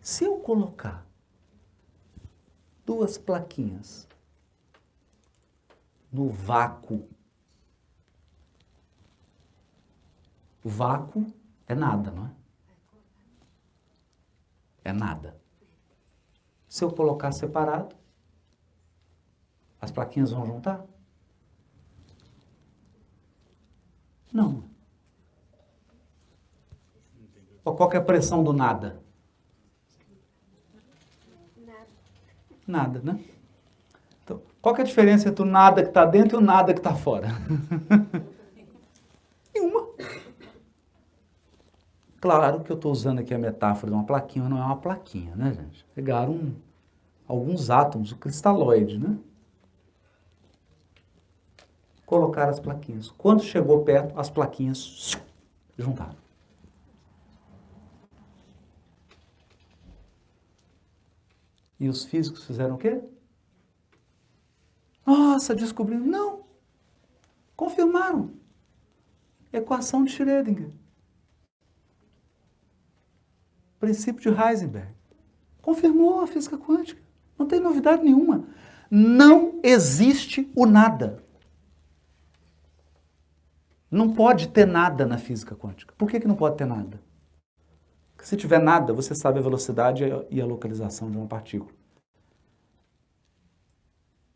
se eu colocar 2 plaquinhas no vácuo, o vácuo é nada, não é? É nada. Se eu colocar separado, as plaquinhas vão juntar? Não. Qual que é a pressão do nada? Nada, né? Então, qual que é a diferença entre o nada que está dentro e o nada que está fora? Nenhuma. Claro que eu estou usando aqui a metáfora de uma plaquinha, mas não é uma plaquinha, né, gente? Pegaram alguns átomos, o cristalóide, né? Colocaram as plaquinhas. Quando chegou perto, as plaquinhas juntaram. E os físicos fizeram o quê? Nossa, descobriram. Não. Confirmaram. Equação de Schrödinger. Princípio de Heisenberg. Confirmou a física quântica. Não tem novidade nenhuma. Não existe o nada. Não pode ter nada na física quântica. Por que não pode ter nada? Porque se tiver nada, você sabe a velocidade e a localização de uma partícula.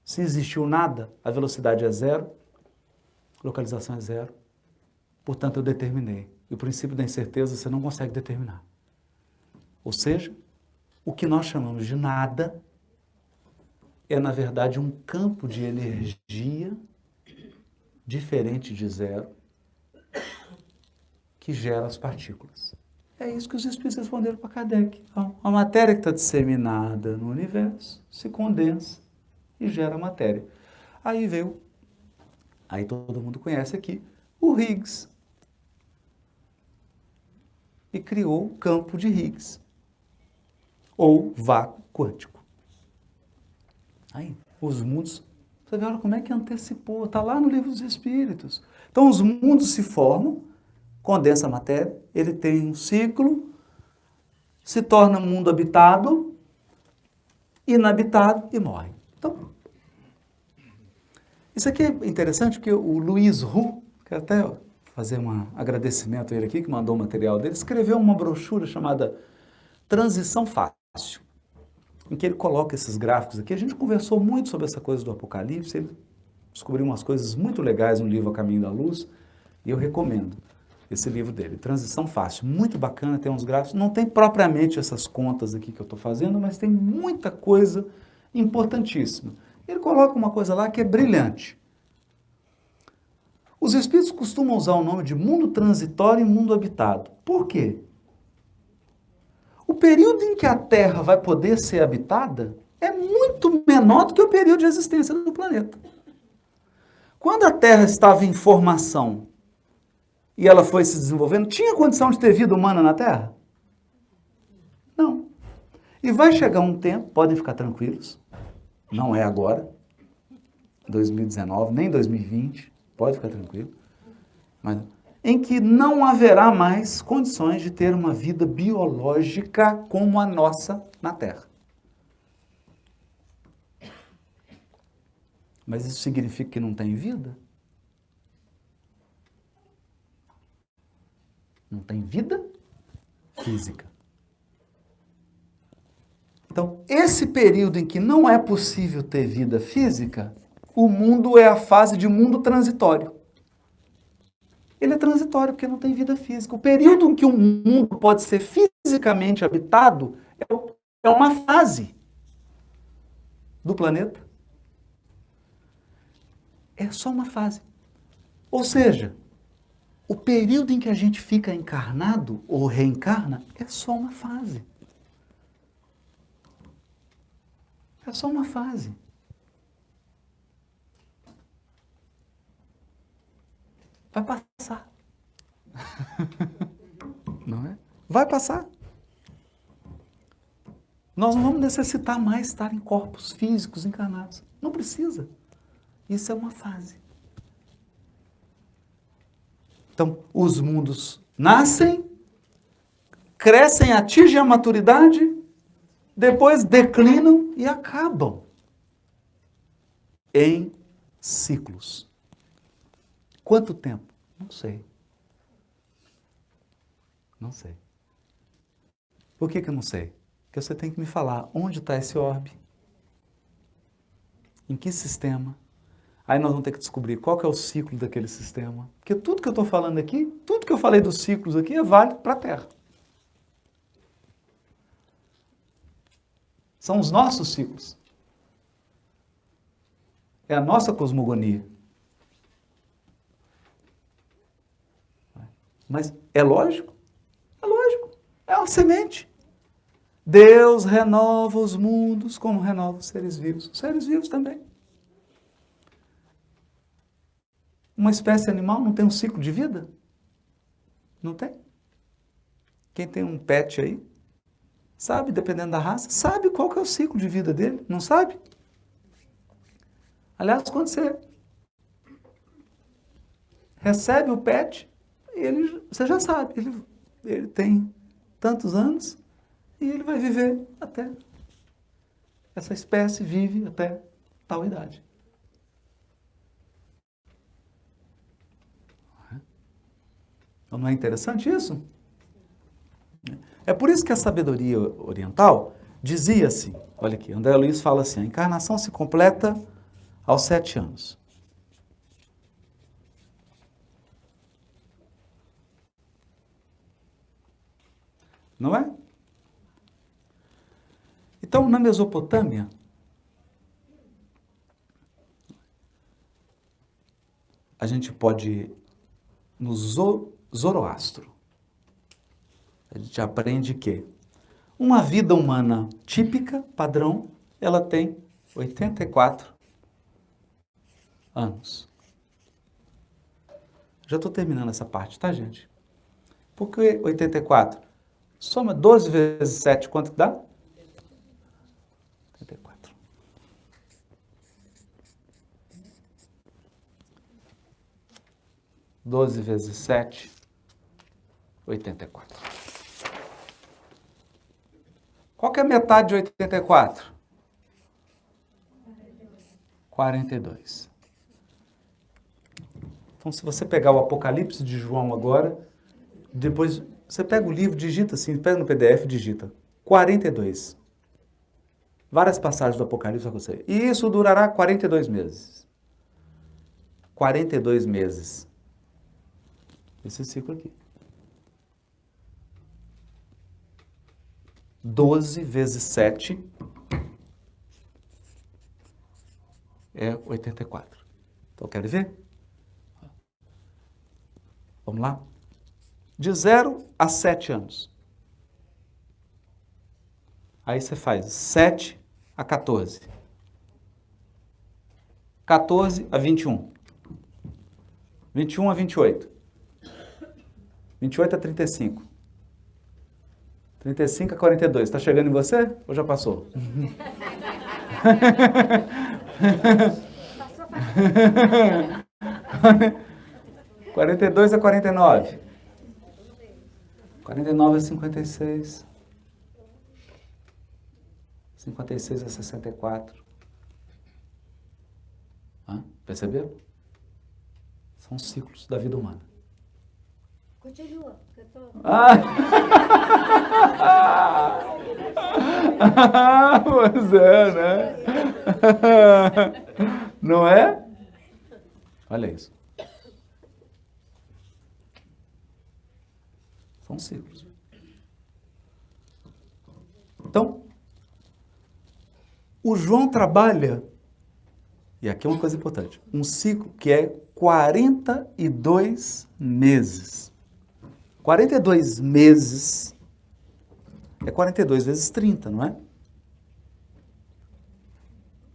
Se existiu nada, a velocidade é 0, a localização é 0. Portanto, eu determinei. E o princípio da incerteza você não consegue determinar. Ou seja, o que nós chamamos de nada é, na verdade, um campo de energia diferente de 0 que gera as partículas. É isso que os espíritos responderam para Kardec. Então, a matéria que está disseminada no universo se condensa e gera matéria. Aí veio, aí todo mundo conhece aqui, o Higgs. E criou o campo de Higgs, ou vácuo quântico. Aí, os mundos, você vê, olha como é que antecipou, está lá no Livro dos Espíritos. Então, os mundos se formam, condensa a matéria, ele tem um ciclo, se torna um mundo habitado, inabitado e morre. Então, isso aqui é interessante porque o Luiz Hu, quero até fazer um agradecimento a ele aqui, que mandou o material dele, escreveu uma brochura chamada Transição Fácil, em que ele coloca esses gráficos aqui. A gente conversou muito sobre essa coisa do Apocalipse, ele descobriu umas coisas muito legais no livro A Caminho da Luz, e eu recomendo esse livro dele, Transição Fácil, muito bacana, tem uns gráficos, não tem propriamente essas contas aqui que eu estou fazendo, mas tem muita coisa importantíssima. Ele coloca uma coisa lá que é brilhante. Os espíritos costumam usar o nome de mundo transitório e mundo habitado. Por quê? O período em que a Terra vai poder ser habitada é muito menor do que o período de existência do planeta. Quando a Terra estava em formação e ela foi se desenvolvendo, tinha condição de ter vida humana na Terra? Não. E vai chegar um tempo, podem ficar tranquilos, não é agora, 2019, nem 2020, pode ficar tranquilo, mas em que não haverá mais condições de ter uma vida biológica como a nossa na Terra. Mas isso significa que não tem vida? Não tem vida física. Então, esse período em que não é possível ter vida física, o mundo é a fase de mundo transitório. Ele é transitório porque não tem vida física. O período em que o mundo pode ser fisicamente habitado é uma fase do planeta. É só uma fase. Ou seja, o período em que a gente fica encarnado ou reencarna é só uma fase. É só uma fase. Vai passar. Não é? Vai passar. Nós não vamos necessitar mais estar em corpos físicos encarnados. Não precisa. Isso é uma fase. Então, os mundos nascem, crescem, atingem a maturidade, depois declinam e acabam em ciclos. Quanto tempo? Não sei. Não sei. Por que eu não sei? Porque você tem que me falar onde está esse orbe, em que sistema. Aí nós vamos ter que descobrir qual que é o ciclo daquele sistema. Porque tudo que eu estou falando aqui, tudo que eu falei dos ciclos aqui é válido para a Terra. São os nossos ciclos. É a nossa cosmogonia. Mas é lógico? É lógico. É uma semente. Deus renova os mundos como renova os seres vivos. Os seres vivos também. Uma espécie animal não tem um ciclo de vida? Não tem? Quem tem um pet aí, sabe, dependendo da raça, sabe qual que é o ciclo de vida dele, não sabe? Aliás, quando você recebe o pet, você já sabe, ele tem tantos anos e ele vai viver até. Essa espécie vive até tal idade. Não é interessante isso? É por isso que a sabedoria oriental dizia assim, olha aqui, André Luiz fala assim, a encarnação se completa aos 7 anos. Não é? Então, na Mesopotâmia, a gente pode ir no Zoroastro. A gente aprende que uma vida humana típica, padrão, ela tem 84 anos. Já estou terminando essa parte, tá, gente? Por que 84? Soma 12 vezes 7, quanto que dá? 84. Doze vezes 7, 84. Qual que é a metade de 84? 42. Então, se você pegar o Apocalipse de João agora, depois você pega o livro, digita assim, pega no PDF, digita 42. Várias passagens do Apocalipse para você. E isso durará 42 meses. 42 meses. Esse ciclo aqui. 12 vezes 7 é 84. Então, quer ver? Vamos lá? De 0 a 7 anos. Aí você faz 7 a 14. 14 a 21. 21 a 28. 28 a 35. 35 a 42. Está chegando em você ou já passou? Passou 42 a 49. 49 a 56. 56 a 64. Perceberam? São ciclos da vida humana. Continua, que eu tô... Pois é, né? Não é? Olha isso. São ciclos. Então, o João trabalha, e aqui é uma coisa importante, um ciclo que é 42 meses. 42 meses é 42 vezes 30, não é?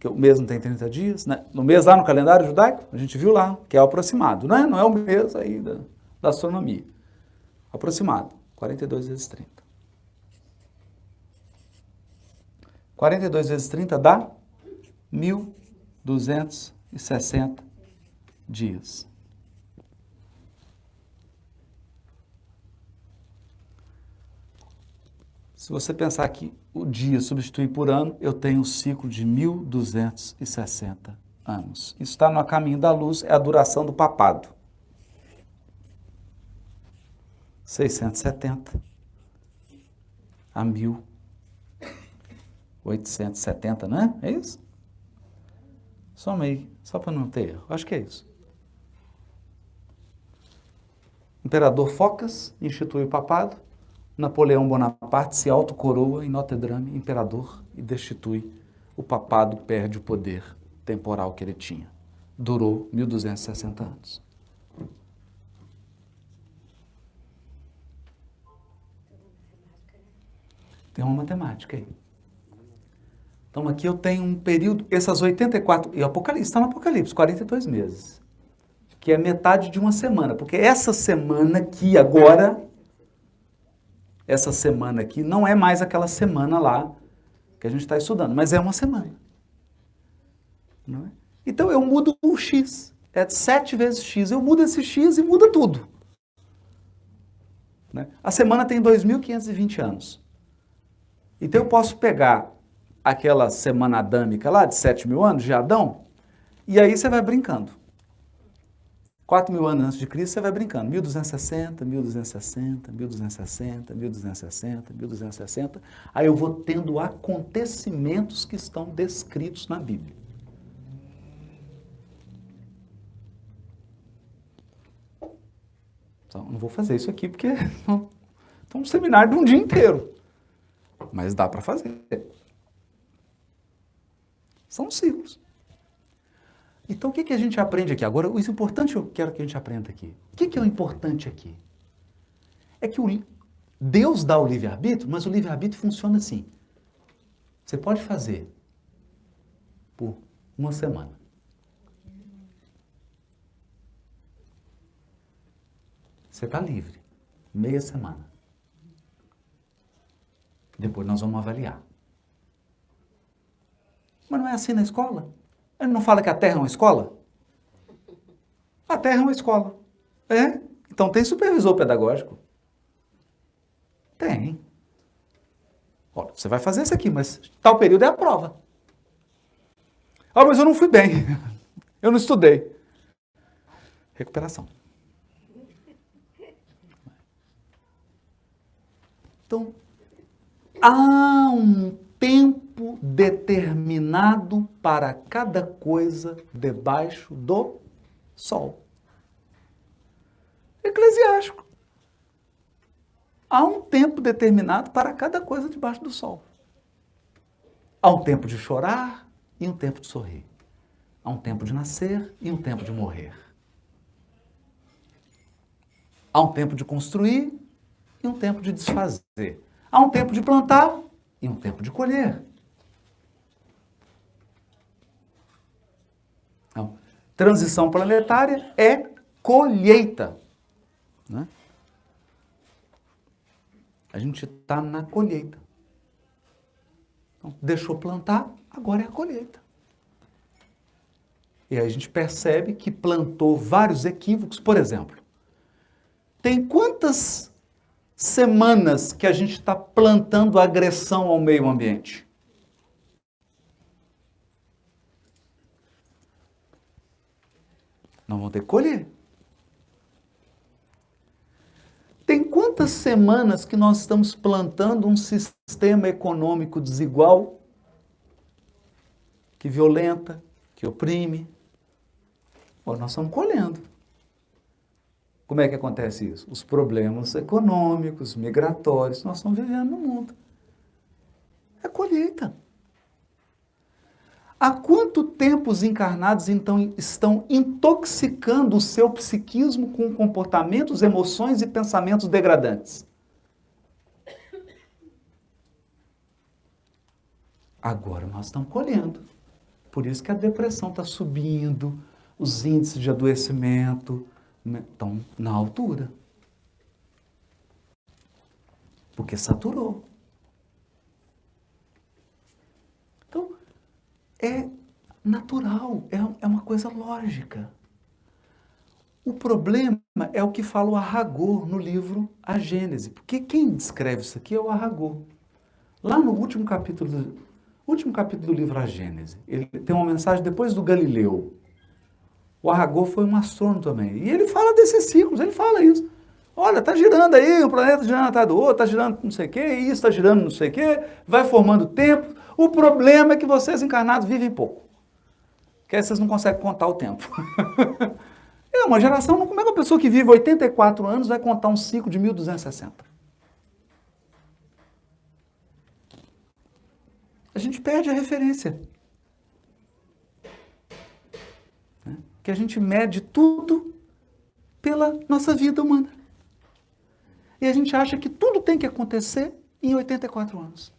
Que o mês não tem 30 dias, né? No mês lá no calendário judaico, a gente viu lá, que é o aproximado, né? Não é o mês aí da astronomia. Aproximado, 42 vezes 30. 42 vezes 30 dá 1.260 dias. Se você pensar que o dia substitui por ano, eu tenho um ciclo de 1.260 anos. Isso está no caminho da luz, é a duração do papado. 670 a 1.870, não é? É isso? Somei, só para não ter erro. Acho que é isso. Imperador Focas institui o papado. Napoleão Bonaparte se autocoroa em Notre Dame imperador e destitui o papado, perde o poder temporal que ele tinha. Durou 1.260 anos. Tem uma matemática aí. Então aqui eu tenho um período, essas 84, e o Apocalipse, está no Apocalipse, 42 meses, que é metade de uma semana, porque essa semana aqui agora, essa semana aqui não é mais aquela semana lá que a gente está estudando, mas é uma semana. Não é? Então eu mudo o x, é 7 vezes x, eu mudo esse x e muda tudo. Né? A semana tem 2.520 anos. Então eu posso pegar aquela semana adâmica lá de 7.000 anos de Adão, e aí você vai brincando. 4.000 anos antes de Cristo, você vai brincando. 1.260, 1.260, 1.260, 1.260, 1.260. Aí eu vou tendo acontecimentos que estão descritos na Bíblia. Então, não vou fazer isso aqui porque é um seminário de um dia inteiro. Mas dá para fazer. São ciclos. Então, o que a gente aprende aqui? Agora, o importante eu quero que a gente aprenda aqui. O que é o importante aqui? É que Deus dá o livre-arbítrio, mas o livre-arbítrio funciona assim. Você pode fazer por uma semana. Você está livre. Meia semana. Depois nós vamos avaliar. Mas não é assim na escola? Ele não fala que a Terra é uma escola? A Terra é uma escola. É? Então tem supervisor pedagógico? Tem. Olha, você vai fazer isso aqui, mas tal período é a prova. Ah, mas eu não fui bem. Eu não estudei. Recuperação. Então, há um tempo determinado para cada coisa debaixo do sol. Eclesiástico. Há um tempo determinado para cada coisa debaixo do sol. Há um tempo de chorar e um tempo de sorrir. Há um tempo de nascer e um tempo de morrer. Há um tempo de construir e um tempo de desfazer. Há um tempo de plantar e um tempo de colher. Então, transição planetária é colheita. Né? A gente está na colheita. Então, deixou plantar, agora é a colheita. E aí a gente percebe que plantou vários equívocos. Por exemplo, tem quantas semanas que a gente está plantando agressão ao meio ambiente? Não vão ter que colher. Tem quantas semanas que nós estamos plantando um sistema econômico desigual, que violenta, que oprime? Bom, nós estamos colhendo. Como é que acontece isso? Os problemas econômicos, migratórios, nós estamos vivendo no mundo. É colheita. Há quanto tempo os encarnados, então, estão intoxicando o seu psiquismo com comportamentos, emoções e pensamentos degradantes? Agora nós estamos colhendo. Por isso que a depressão está subindo, os índices de adoecimento estão na altura. Porque saturou. Então, é natural, é uma coisa lógica. O problema é o que fala o Aragô no livro A Gênese. Porque quem descreve isso aqui é o Aragô. Lá no último capítulo do livro A Gênese, ele tem uma mensagem depois do Galileu. O Aragô foi um astrônomo também. E ele fala desses ciclos, ele fala isso. Olha, está girando aí, um planeta girando atrás do outro, está girando não sei o quê, isso está girando não sei o quê, vai formando tempo. O problema é que vocês encarnados vivem pouco. Porque aí vocês não conseguem contar o tempo. É uma geração, como é que uma pessoa que vive 84 anos vai contar um ciclo de 1260? A gente perde a referência. Que a gente mede tudo pela nossa vida humana. E a gente acha que tudo tem que acontecer em 84 anos.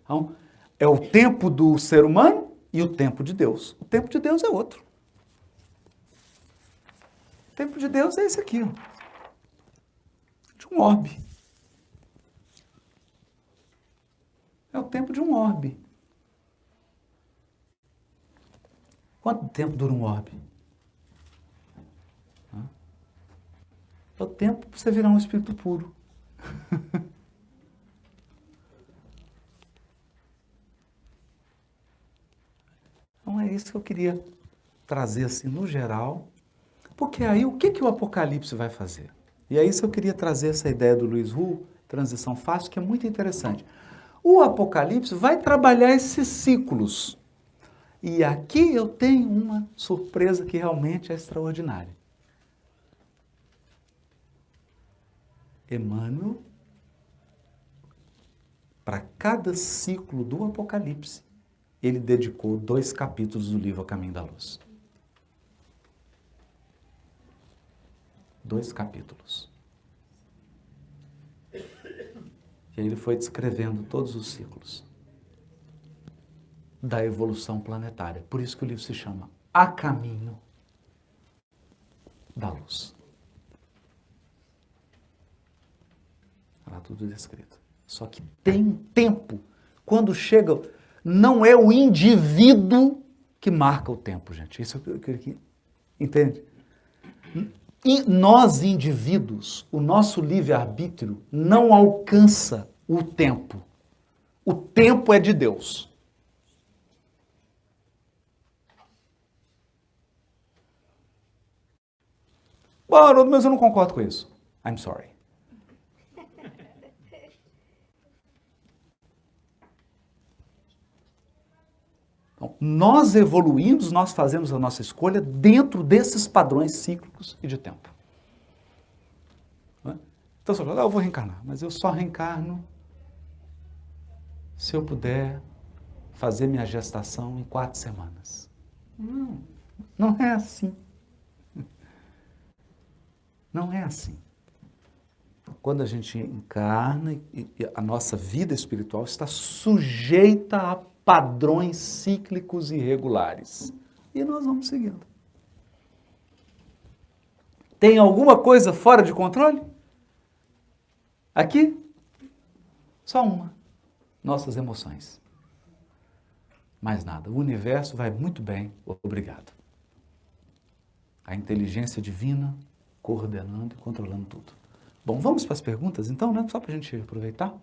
Então, é o tempo do ser humano e o tempo de Deus. O tempo de Deus é outro. O tempo de Deus é esse aqui, ó. De um orbe. É o tempo de um orbe. Quanto tempo dura um orbe? É o tempo para você virar um espírito puro. Então é isso que eu queria trazer assim no geral, porque aí o que o Apocalipse vai fazer? E é isso que eu queria trazer essa ideia do Luiz Hu, transição fácil, que é muito interessante. O Apocalipse vai trabalhar esses ciclos. E aqui eu tenho uma surpresa que realmente é extraordinária. Emmanuel, para cada ciclo do Apocalipse, ele dedicou 2 capítulos do livro A Caminho da Luz. 2 capítulos. E aí ele foi descrevendo todos os ciclos da evolução planetária. Por isso que o livro se chama A Caminho da Luz. Está tudo descrito. Só que tem tempo. Quando chega, não é o indivíduo que marca o tempo, gente. Isso eu queria que... Entende? E nós, indivíduos, o nosso livre-arbítrio não alcança o tempo. O tempo é de Deus. Bom, Haroldo, mas eu não concordo com isso. I'm sorry. Então, nós evoluímos, nós fazemos a nossa escolha dentro desses padrões cíclicos e de tempo. Então você fala, eu vou reencarnar, mas eu só reencarno se eu puder fazer minha gestação em 4 semanas. Não é assim. Não é assim. Quando a gente encarna, e a nossa vida espiritual está sujeita a padrões cíclicos e regulares. E nós vamos seguindo. Tem alguma coisa fora de controle? Aqui? Só uma. Nossas emoções. Mais nada. O universo vai muito bem, obrigado. A inteligência divina coordenando e controlando tudo. Bom, vamos para as perguntas então, né? Só para a gente aproveitar.